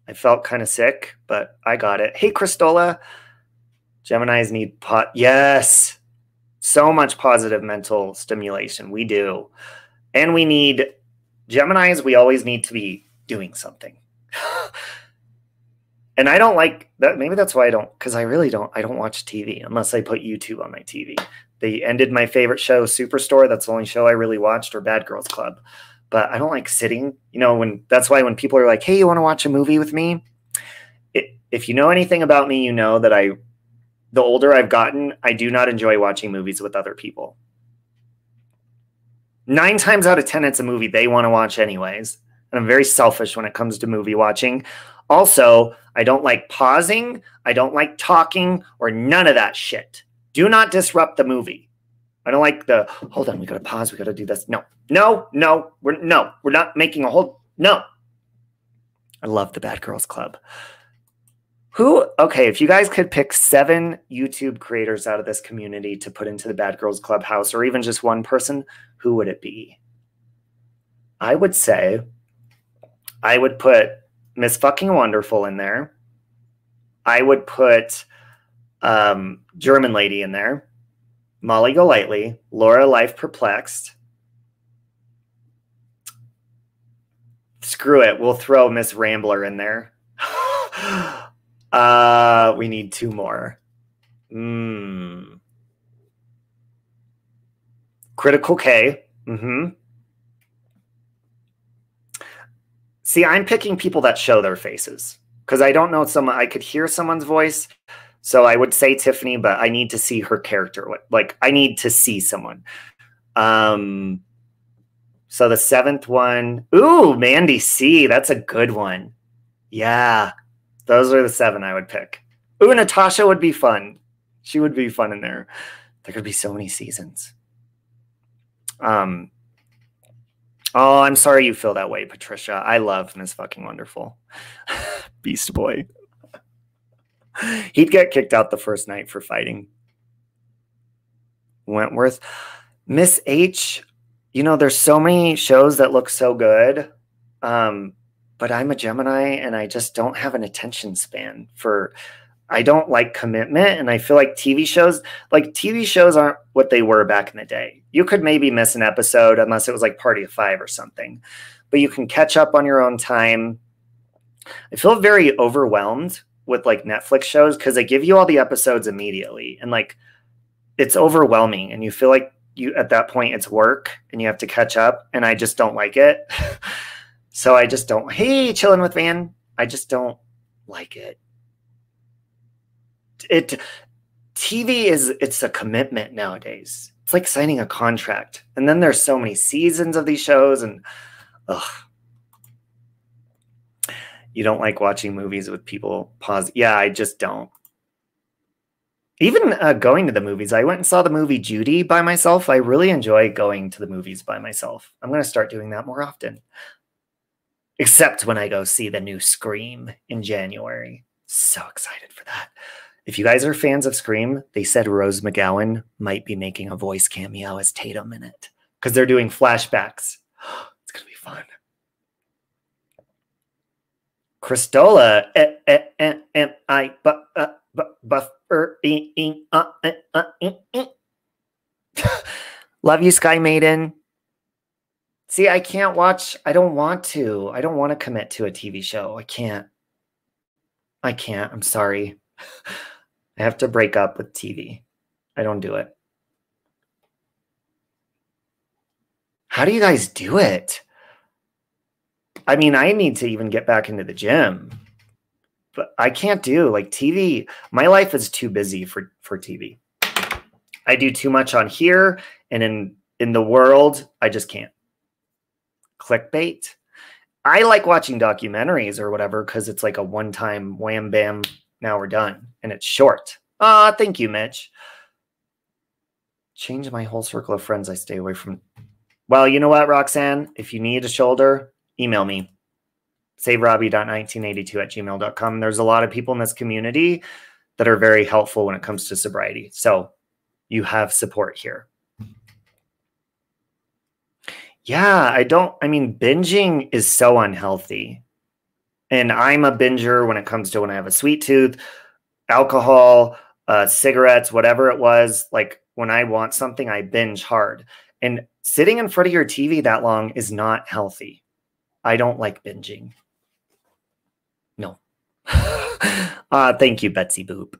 I felt kind of sick, but I got it. Hey, Christola. Geminis need yes. So much positive mental stimulation. We do. And we need Geminis. We always need to be doing something. And I don't like that. Maybe that's why I don't, because I really don't. I don't watch TV unless I put YouTube on my TV. They ended my favorite show, Superstore. That's the only show I really watched, or Bad Girls Club. But I don't like sitting, you know, that's why when people are like, hey, you want to watch a movie with me? If you know anything about me, you know that the older I've gotten, I do not enjoy watching movies with other people. 9 times out of 10, it's a movie they want to watch anyways. And I'm very selfish when it comes to movie watching. Also, I don't like pausing. I don't like talking or none of that shit. Do not disrupt the movie. I don't like the, hold on, we got to pause. We got to do this. No, we're not making a whole, no. I love the Bad Girls Club. Okay, if you guys could pick 7 YouTube creators out of this community to put into the Bad Girls Club house, or even just one person, who would it be? I would say I would put Miss Fucking Wonderful in there. I would put German Lady in there. Molly Golightly. Laura Life Perplexed. Screw it. We'll throw Miss Rambler in there. We need 2 more. Critical K. See, I'm picking people that show their faces because I don't know someone. I could hear someone's voice, so I would say Tiffany, but I need to see her character. Like, I need to see someone. So the 7th one, ooh, Mandy C. That's a good one. Yeah, those are the 7 I would pick. Ooh, Natasha would be fun. She would be fun in there. There could be so many seasons. Oh, I'm sorry you feel that way, Patricia. I love Miss Fucking Wonderful. Beast Boy. He'd get kicked out the first night for fighting. Wentworth. Miss H, you know, there's so many shows that look so good. But I'm a Gemini and I just don't have an attention span for, I don't like commitment. And I feel like TV shows aren't what they were back in the day. You could maybe miss an episode unless it was like Party of 5 or something, but you can catch up on your own time. I feel very overwhelmed with like Netflix shows because they give you all the episodes immediately. And like, it's overwhelming and you feel like at that point it's work and you have to catch up. And I just don't like it. So I just don't, hey, chilling with Van. I just don't like it. TV it's a commitment nowadays. It's like signing a contract. And then there's so many seasons of these shows and you don't like watching movies with people pause. Yeah, I just don't. Even going to the movies, I went and saw the movie Judy by myself. I really enjoy going to the movies by myself. I'm going to start doing that more often. Except when I go see the new Scream in January. So excited for that. If you guys are fans of Scream, they said Rose McGowan might be making a voice cameo as Tatum in it. Because they're doing flashbacks. It's going to be fun. Christola. Love you, Sky Maiden. See, I can't watch. I don't want to. I don't want to commit to a TV show. I can't. I'm sorry. I have to break up with TV. I don't do it. How do you guys do it? I mean, I need to even get back into the gym. But I can't do like TV. My life is too busy for TV. I do too much on here and in the world. I just can't. Clickbait. I like watching documentaries or whatever because it's like a one-time wham bam. Now we're done and it's short. Thank you, Mitch. Change my whole circle of friends I stay away from. Well, you know what, Roxanne? If you need a shoulder, email me. SaveRobbie.1982@gmail.com. There's a lot of people in this community that are very helpful when it comes to sobriety. So you have support here. Yeah, I mean, binging is so unhealthy. And I'm a binger when it comes to when I have a sweet tooth, alcohol, cigarettes, whatever it was. Like when I want something, I binge hard. And sitting in front of your TV that long is not healthy. I don't like binging. No. Thank you, Betsy Boop.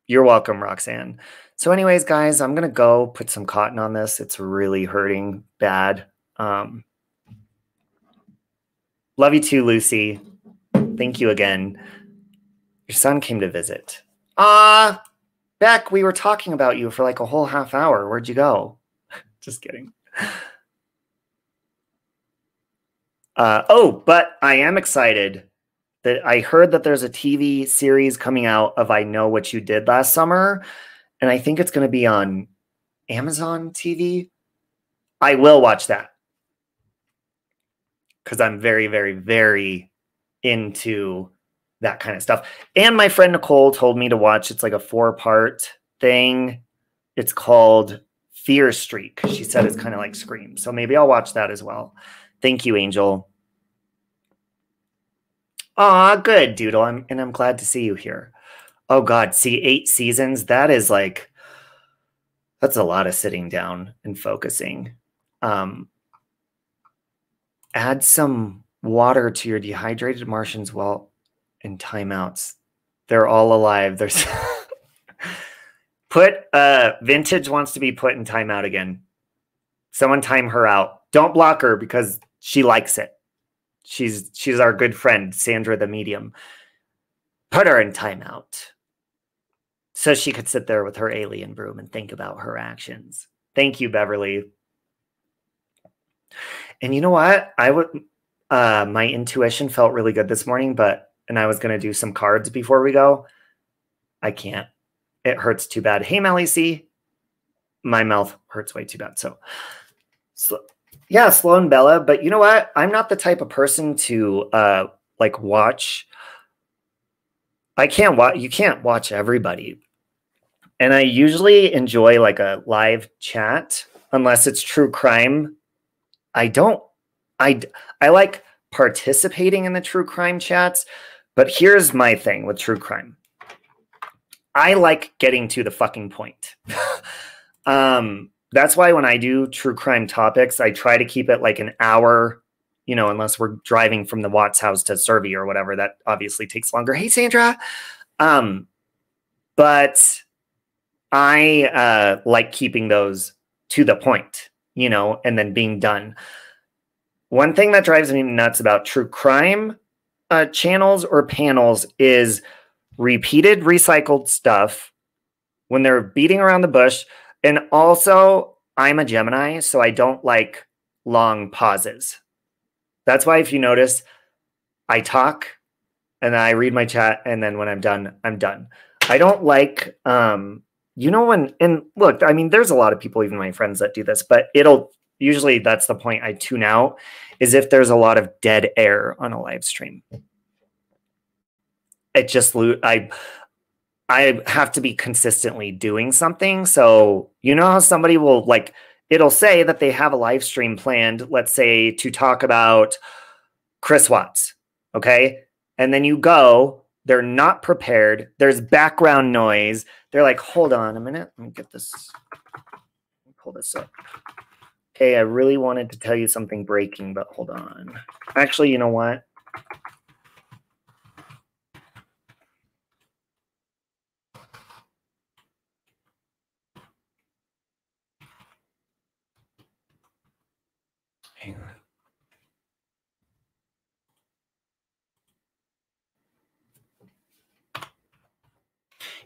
You're welcome, Roxanne. So anyways, guys, I'm going to go put some cotton on this. It's really hurting bad. Love you too, Lucy. Thank you again. Your son came to visit. Beck, we were talking about you for like a whole half hour. Where'd you go? Just kidding. Oh, but I am excited that I heard that there's a TV series coming out of I Know What You Did Last Summer, and I think it's going to be on Amazon TV. I will watch that because I'm very, very, very into that kind of stuff. And my friend Nicole told me to watch, it's like a 4-part thing. It's called Fear Streak. She said it's kind of like Scream. So maybe I'll watch that as well. Thank you, Angel. Aw, good, Doodle. I'm glad to see you here. Oh, God. See, 8 seasons. That is like, that's a lot of sitting down and focusing. Add some water to your dehydrated Martians while in timeouts. They're all alive. There's Vintage wants to be put in timeout again. Someone time her out. Don't block her because she likes it. She's our good friend, Sandra the medium. Put her in timeout so she could sit there with her alien broom and think about her actions. Thank you, Beverly. And you know what? My intuition felt really good this morning, and I was going to do some cards before we go. I can't. It hurts too bad. Hey, Melly C. My mouth hurts way too bad. So yeah, Sloan Bella. But you know what? I'm not the type of person to like watch. I can't watch. You can't watch everybody. And I usually enjoy like a live chat unless it's true crime. I like participating in the true crime chats, but here's my thing with true crime. I like getting to the fucking point. That's why when I do true crime topics, I try to keep it like an hour, you know, unless we're driving from the Watts house to Survey or whatever. That obviously takes longer. Hey, Sandra. But I like keeping those to the point, you know, and then being done. One thing that drives me nuts about true crime channels or panels is repeated, recycled stuff when they're beating around the bush. And also, I'm a Gemini, so I don't like long pauses. That's why if you notice, I talk and then I read my chat, and then when I'm done, I'm done. I don't like, you know, and look, I mean, there's a lot of people, even my friends, that do this, but usually that's the point I tune out, is if there's a lot of dead air on a live stream. It just, I have to be consistently doing something. So, you know how somebody will like, it'll say that they have a live stream planned, let's say to talk about Chris Watts. Okay. And then you go, they're not prepared. There's background noise. They're like, hold on a minute. Let me get this. Let me pull this up. Okay. I really wanted to tell you something breaking, but hold on. Actually, you know what? Hang on.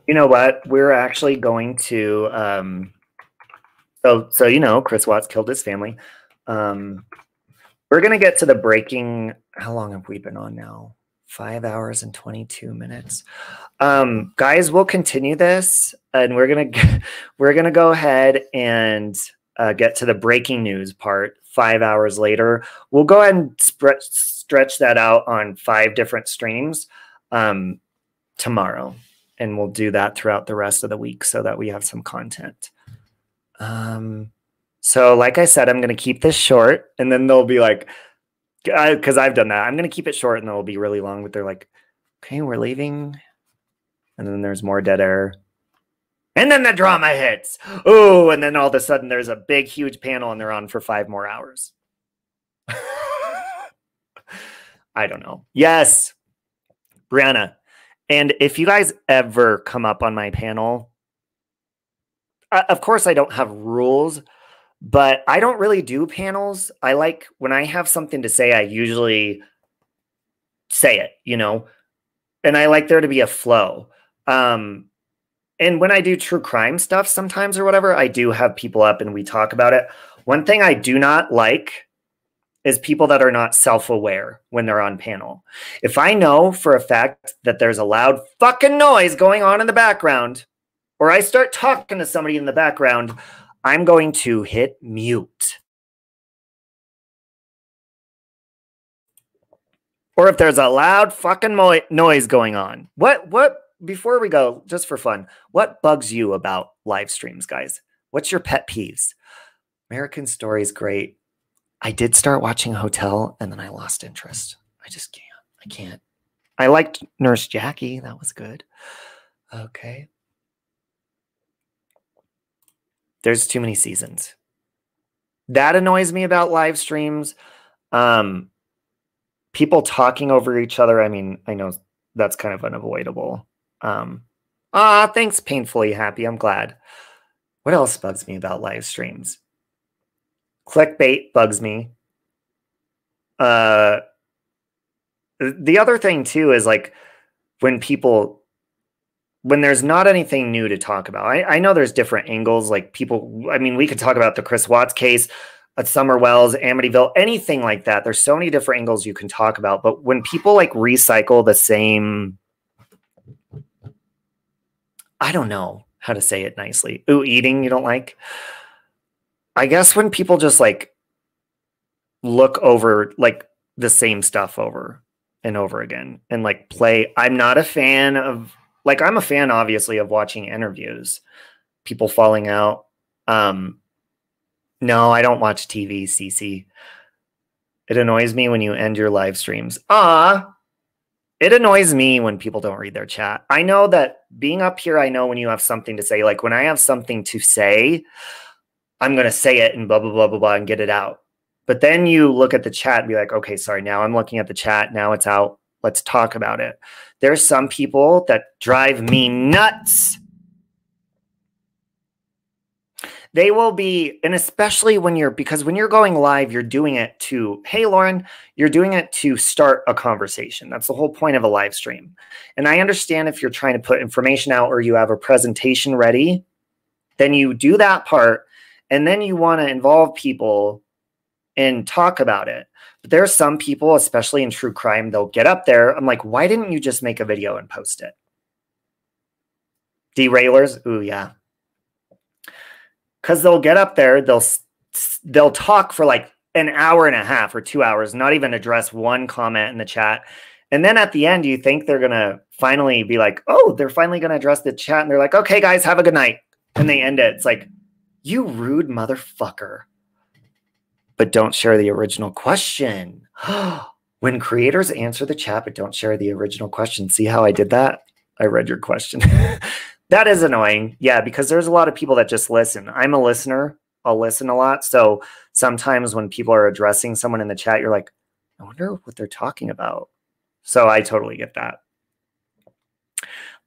You know what? We're actually going to, so you know, Chris Watts killed his family. We're going to get to the breaking. How long have we been on now? 5 hours and 22 minutes. Guys, we'll continue this, and we're gonna go ahead and get to the breaking news part 5 hours later. We'll go ahead and stretch that out on 5 different streams tomorrow. And we'll do that throughout the rest of the week so that we have some content. So like I said, I'm going to keep this short, and then they'll be like, because I've done that. I'm going to keep it short, and then it'll be really long, but they're like, okay, we're leaving. And then there's more dead air. And then the drama hits. Oh, and then all of a sudden there's a big, huge panel, and they're on for 5 more hours. I don't know. Yes, Brianna. And if you guys ever come up on my panel, of course I don't have rules, but I don't really do panels. I like when I have something to say, I usually say it, you know, and I like there to be a flow. And when I do true crime stuff sometimes or whatever, I do have people up and we talk about it. One thing I do not like is people that are not self-aware when they're on panel. If I know for a fact that there's a loud fucking noise going on in the background, or I start talking to somebody in the background, I'm going to hit mute. Or if there's a loud fucking noise going on. Before we go, just for fun, what bugs you about live streams, guys? What's your pet peeves? American Story is great. I did start watching Hotel and then I lost interest. I just can't. I can't. I liked Nurse Jackie. That was good. Okay. There's too many seasons. That annoys me about live streams. People talking over each other. I mean, I know that's kind of unavoidable. Thanks, Painfully Happy. I'm glad. What else bugs me about live streams? Clickbait bugs me. The other thing too is like when there's not anything new to talk about. I know there's different angles. Like people, I mean, we could talk about the Chris Watts case at Summer Wells, Amityville, anything like that. There's so many different angles you can talk about. But when people like recycle the same, I don't know how to say it nicely. Ooh, eating you don't like? I guess when people just like look over like the same stuff over and over again and like play. I'm not a fan of, like, I'm a fan obviously of watching interviews, people falling out. No, I don't watch TV, Cece. It annoys me when you end your live streams. It annoys me when people don't read their chat. I know that being up here, I know when you have something to say, like when I have something to say, I'm going to say it and blah, blah, blah, blah, blah, and get it out. But then you look at the chat and be like, okay, sorry, now I'm looking at the chat. Now it's out. Let's talk about it. There's some people that drive me nuts. They will be, and especially because when you're going live, you're doing it to, hey, Lauren, you're doing it to start a conversation. That's the whole point of a live stream. And I understand if you're trying to put information out or you have a presentation ready, then you do that part. And then you want to involve people and talk about it. But there are some people, especially in true crime, they'll get up there. I'm like, why didn't you just make a video and post it? Derailers? Ooh, yeah. Because they'll get up there, they'll talk for like an hour and a half or 2 hours, not even address one comment in the chat. And then at the end, you think they're going to finally be like, oh, they're finally going to address the chat. And they're like, okay, guys, have a good night. And they end it. It's like, you rude motherfucker. But don't share the original question. When creators answer the chat, but don't share the original question. See how I did that? I read your question. That is annoying. Yeah, because there's a lot of people that just listen. I'm a listener. I'll listen a lot. So sometimes when people are addressing someone in the chat, you're like, I wonder what they're talking about. So I totally get that.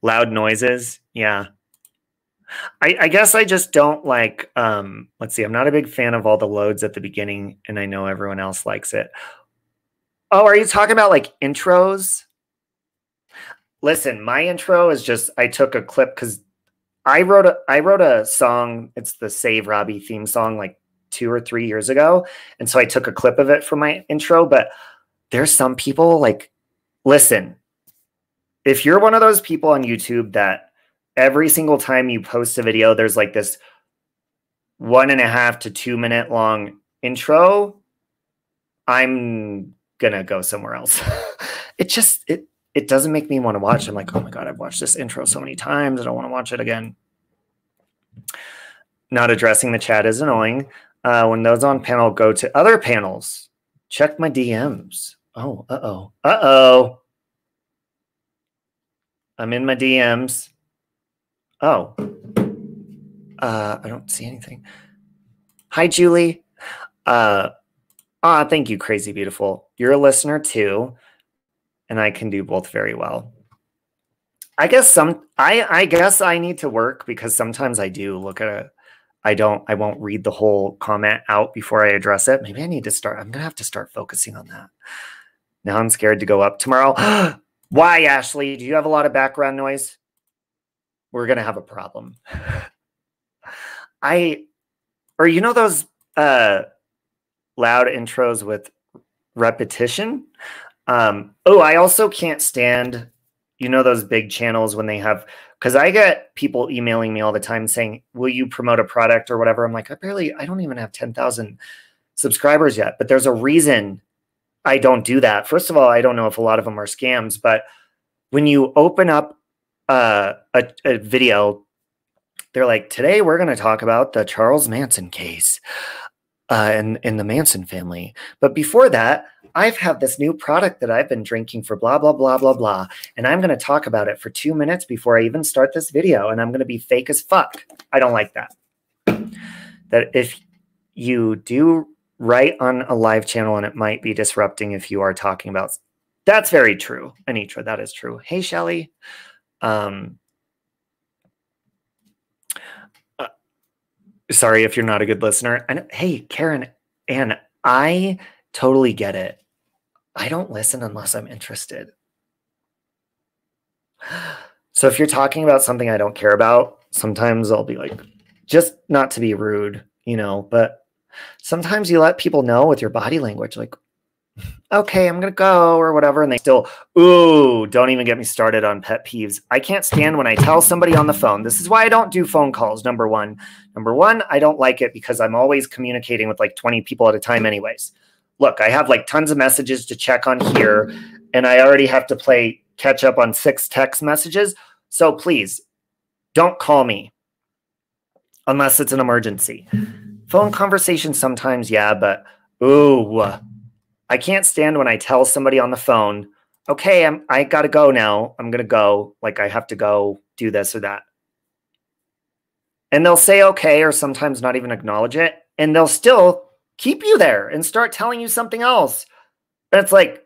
Loud noises. Yeah. I guess I just don't like, let's see, I'm not a big fan of all the loads at the beginning, and I know everyone else likes it. Oh, are you talking about like intros? Listen, my intro is just, I took a clip because I wrote a song. It's the Save Robbie theme song like 2 or 3 years ago. And so I took a clip of it for my intro, but there's some people like, listen, if you're one of those people on YouTube that every single time you post a video, there's like this 1.5 to 2 minute long intro, I'm gonna go somewhere else. It doesn't make me want to watch. I'm like, oh my God, I've watched this intro so many times. I don't want to watch it again. Not addressing the chat is annoying. When those on panel go to other panels, check my DMs. Oh, uh-oh. Uh-oh. I'm in my DMs. Oh. I don't see anything. Hi, Julie. Thank you, Crazy Beautiful. You're a listener too, and I can do both very well. I guess I guess I need to work because sometimes I do look at I won't read the whole comment out before I address it. Maybe I need to start. I'm gonna have to start focusing on that. Now I'm scared to go up tomorrow. Why, Ashley? Do you have a lot of background noise? We're gonna have a problem. Or you know those loud intros with repetition? Oh, I also can't stand, you know, those big channels when they have, because I get people emailing me all the time saying, will you promote a product or whatever? I'm like, I don't even have 10,000 subscribers yet, but there's a reason I don't do that. First of all, I don't know if a lot of them are scams, but when you open up a video, they're like, today we're going to talk about the Charles Manson case in the Manson family. But before that, I've had this new product that I've been drinking for blah, blah, blah, blah, blah. And I'm going to talk about it for 2 minutes before I even start this video. And I'm going to be fake as fuck. I don't like that. That if you do right on a live channel and it might be disrupting if you are talking about, that's very true. Anitra, that is true. Hey, Shelly. Sorry if you're not a good listener. And hey, Karen, and I totally get it. I don't listen unless I'm interested. So if you're talking about something I don't care about, sometimes I'll be like, just not to be rude, you know, but sometimes you let people know with your body language, like, okay, I'm going to go or whatever. And they still, ooh, don't even get me started on pet peeves. I can't stand when I tell somebody on the phone. This is why I don't do phone calls. Number one, I don't like it because I'm always communicating with like 20 people at a time anyways. Look, I have like tons of messages to check on here, and I already have to catch up on 6 text messages. So please don't call me unless it's an emergency. Phone conversation sometimes, yeah, but ooh, I can't stand when I tell somebody on the phone, okay, I got to go now. I'm going to go. Like I have to go do this or that. And they'll say okay, or sometimes not even acknowledge it. And they'll still keep you there and start telling you something else. And it's like,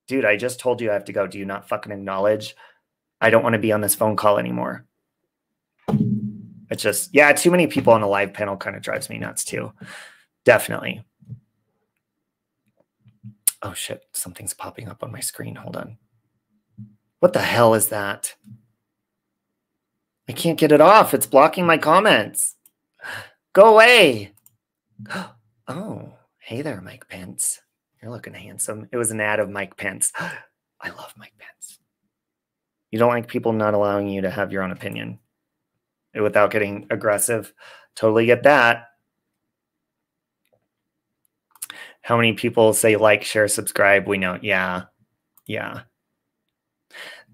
dude, I just told you I have to go. Do you not fucking acknowledge? I don't want to be on this phone call anymore. It's just, yeah, too many people on a live panel kind of drives me nuts too. Definitely. Oh shit, something's popping up on my screen. Hold on. What the hell is that? I can't get it off. It's blocking my comments. Go away. Oh, hey there, Mike Pence. You're looking handsome. It was an ad of Mike Pence. I love Mike Pence. You don't like people not allowing you to have your own opinion without getting aggressive. Totally get that. How many people say like, share, subscribe? We know. Yeah. Yeah.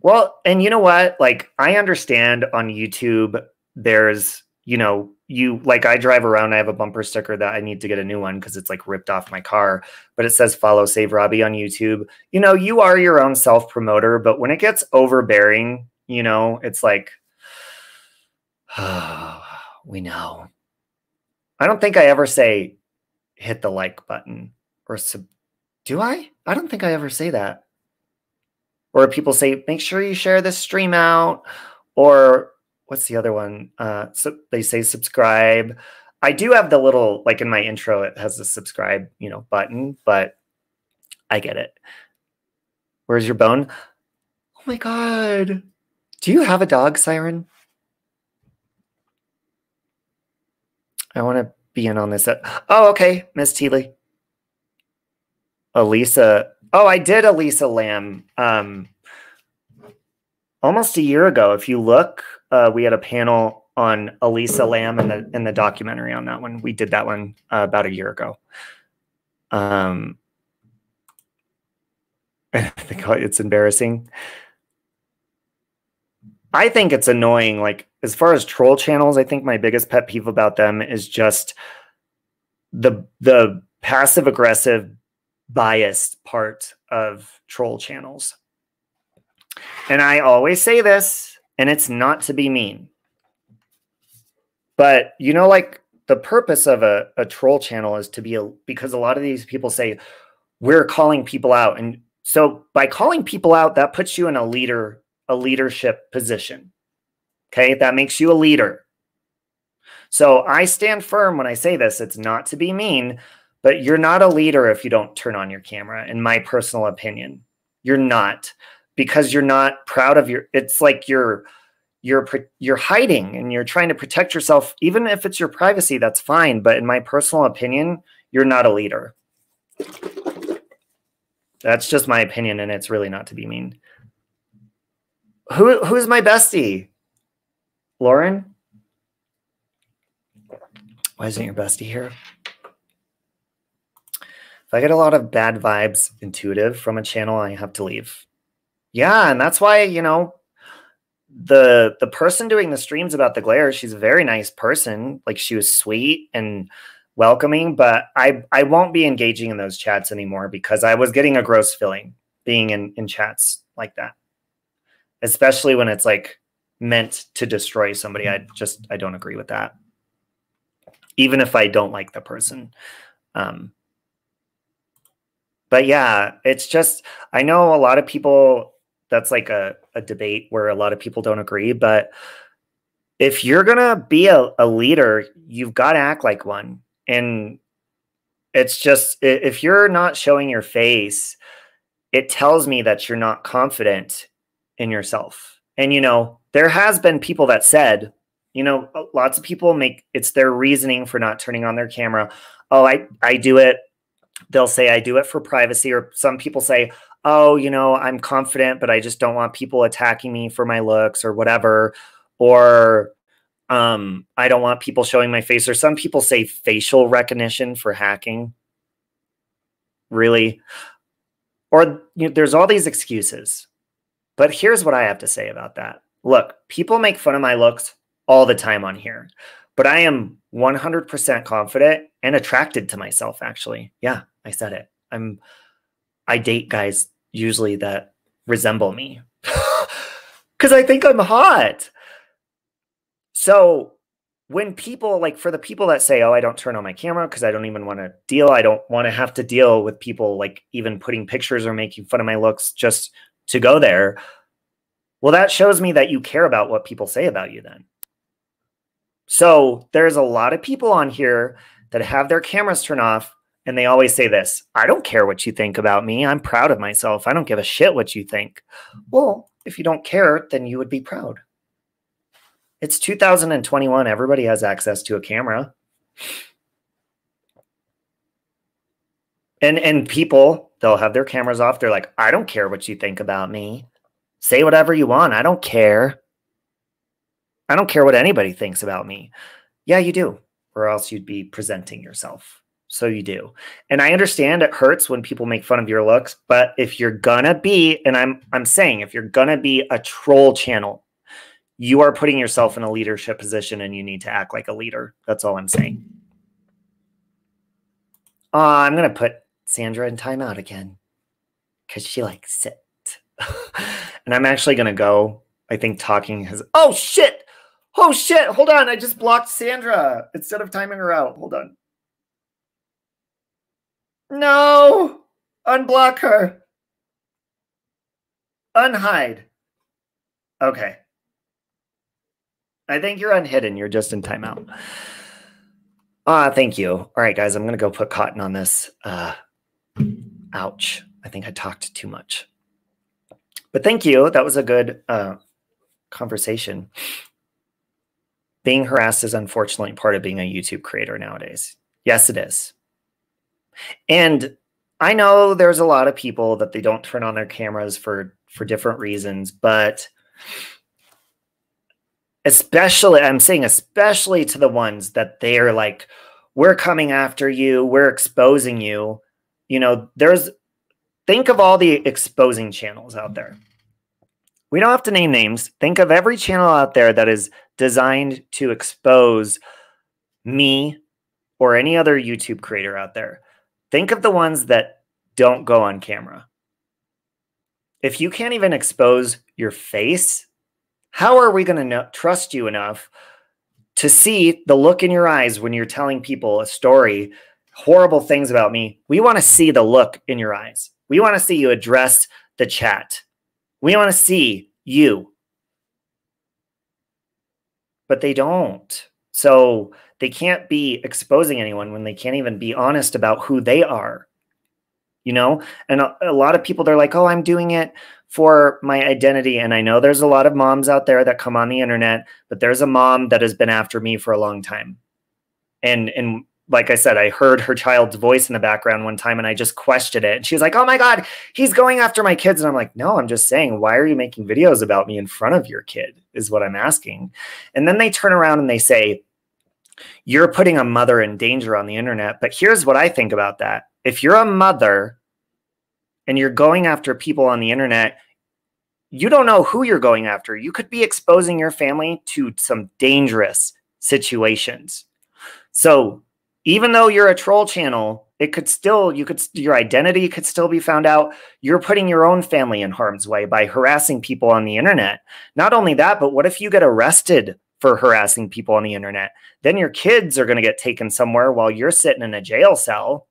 Well, and you know what? Like, I understand on YouTube, there's, you know, like I drive around, I have a bumper sticker that I need to get a new one because it's like ripped off my car, but it says follow Save Robbie on YouTube. You know, you are your own self-promoter, but when it gets overbearing, you know, it's like, oh, we know. I don't think I ever say hit the like button or do I? I don't think I ever say that. Or people say, make sure you share this stream out, or what's the other one? So they say subscribe. I do have the little, like in my intro, it has the subscribe, you know, button, but I get it. Where's your bone? Oh my God. Do you have a dog, Siren? I want to be in on this. Oh, okay. Miss Teely. Elisa. Oh, I did Elisa Lamb almost a year ago. If you look, we had a panel on Elisa Lamb and the documentary on that one. We did that one about a year ago. I think it's embarrassing. I think it's annoying. Like, as far as troll channels, I think my biggest pet peeve about them is just the passive aggressive biased part of troll channels. And I always say this, and it's not to be mean, but you know, like the purpose of a troll channel is to be because a lot of these people say we're calling people out. And so by calling people out, that puts you in a leader a leadership position. Okay, that makes you a leader. So I stand firm when I say this. It's not to be mean, but you're not a leader if you don't turn on your camera, in my personal opinion. You're not, because you're not proud of your, it's like you're hiding and you're trying to protect yourself. Even if it's your privacy, that's fine. But in my personal opinion, you're not a leader. That's just my opinion, and it's really not to be mean. Who's my bestie? Lauren? Why isn't your bestie here? If I get a lot of bad vibes, intuitive, from a channel, I have to leave. Yeah, and that's why, you know, the person doing the streams about the glare, she's a very nice person. Like, she was sweet and welcoming, but I won't be engaging in those chats anymore because I was getting a gross feeling being in chats like that, especially when it's like meant to destroy somebody. I don't agree with that, even if I don't like the person. But yeah, it's just, I know a lot of people, that's like a debate where a lot of people don't agree, but if you're gonna be a leader, you've got to act like one. And it's just, if you're not showing your face, it tells me that you're not confident in yourself. And, you know, there has been people that said, you know, lots of people make, it's their reasoning for not turning on their camera. Oh, I do it. They'll say, I do it for privacy. Or some people say, oh, you know, I'm confident, but I just don't want people attacking me for my looks or whatever. Or I don't want people showing my face. Or some people say facial recognition for hacking. Really? Or, you know, there's all these excuses. But here's what I have to say about that. Look, people make fun of my looks all the time on here, but I am 100% confident and attracted to myself, actually. Yeah, I said it. I date guys usually that resemble me because I think I'm hot. So when people, like, for the people that say, oh, I don't turn on my camera because I don't even want to deal, I don't want to have to deal with people like even putting pictures or making fun of my looks just to go there. Well, that shows me that you care about what people say about you then. So there's a lot of people on here that have their cameras turned off, and they always say this: I don't care what you think about me. I'm proud of myself. I don't give a shit what you think. Well, if you don't care, then you would be proud. It's 2021. Everybody has access to a camera. And people, they'll have their cameras off. They're like, I don't care what you think about me. Say whatever you want. I don't care. I don't care what anybody thinks about me. Yeah, you do. Or else you'd be presenting yourself. So you do. And I understand it hurts when people make fun of your looks, but if you're gonna be, and I'm saying, if you're gonna be a troll channel, you are putting yourself in a leadership position and you need to act like a leader. That's all I'm saying. I'm gonna put Sandra in timeout again because she likes it. And I'm actually gonna go. I think talking has, oh shit! Oh shit, hold on. I just blocked Sandra instead of timing her out. Hold on. No! Unblock her. Unhide. Okay. I think you're unhidden. You're just in timeout. Thank you. All right, guys, I'm going to go put cotton on this. Ouch. I think I talked too much. But thank you. That was a good conversation. Being harassed is unfortunately part of being a YouTube creator nowadays. Yes, it is. And I know there's a lot of people that they don't turn on their cameras for different reasons, but especially, I'm saying especially to the ones that they're like, we're coming after you, we're exposing you. You know, think of all the exposing channels out there. We don't have to name names. Think of every channel out there that is designed to expose me or any other YouTube creator out there. Think of the ones that don't go on camera. If you can't even expose your face, how are we going to trust you enough to see the look in your eyes when you're telling people a story, horrible things about me? We want to see the look in your eyes. We want to see you address the chat. We want to see you. But they don't. So they can't be exposing anyone when they can't even be honest about who they are, you know? And a lot of people, they're like, oh, I'm doing it for my identity. And I know there's a lot of moms out there that come on the internet, but there's a mom that has been after me for a long time. And like I said, I heard her child's voice in the background one time and I just questioned it. And she was like, oh my God, he's going after my kids. And I'm like, no, I'm just saying, why are you making videos about me in front of your kid is what I'm asking. And then they turn around and they say, you're putting a mother in danger on the internet. But here's what I think about that. If you're a mother and you're going after people on the internet, you don't know who you're going after. You could be exposing your family to some dangerous situations. So even though you're a troll channel, it could still, your identity could still be found out. You're putting your own family in harm's way by harassing people on the internet. Not only that, but what if you get arrested for harassing people on the internet? Then your kids are going to get taken somewhere while you're sitting in a jail cell.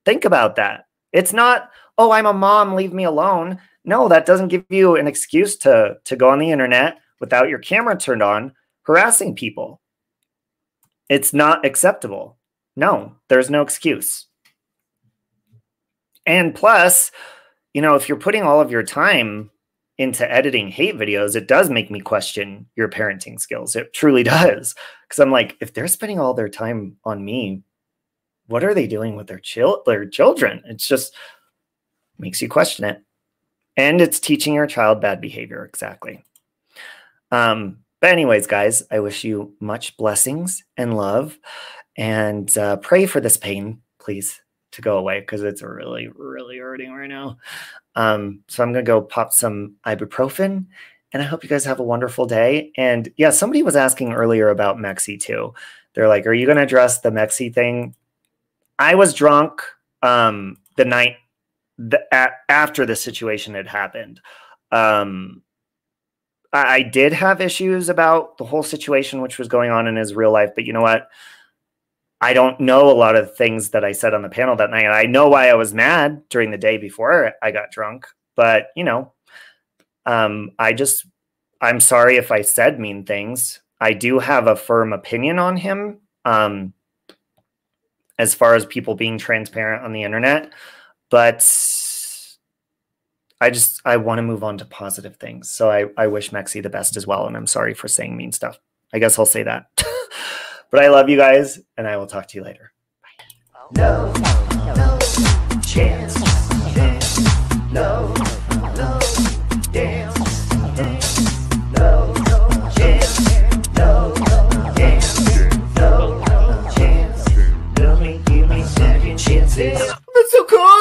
Think about that. It's not, oh, I'm a mom, leave me alone. No, that doesn't give you an excuse to go on the internet without your camera turned on, harassing people. It's not acceptable. No, there's no excuse. And plus, you know, if you're putting all of your time into editing hate videos, it does make me question your parenting skills. It truly does. Because I'm like, if they're spending all their time on me, what are they doing with their children? It's just makes you question it. And it's teaching your child bad behavior. Exactly. But anyways, guys, I wish you much blessings and love, and pray for this pain, please, to go away, because it's really, really hurting right now. So I'm going to go pop some ibuprofen, and I hope you guys have a wonderful day. And yeah, somebody was asking earlier about Mexi too. They're like, are you going to address the Mexi thing? I was drunk the night after the situation had happened. I did have issues about the whole situation, which was going on in his real life. But you know what? I don't know a lot of things that I said on the panel that night. I know why I was mad during the day before I got drunk. But, you know, I'm sorry if I said mean things. I do have a firm opinion on him as far as people being transparent on the internet. But I want to move on to positive things. So I wish Mexi the best as well. And I'm sorry for saying mean stuff. I guess I'll say that. But I love you guys, and I will talk to you later. Bye. No chance. No dance. No chance. No chance. No chance. Give me second chances. That's so cool.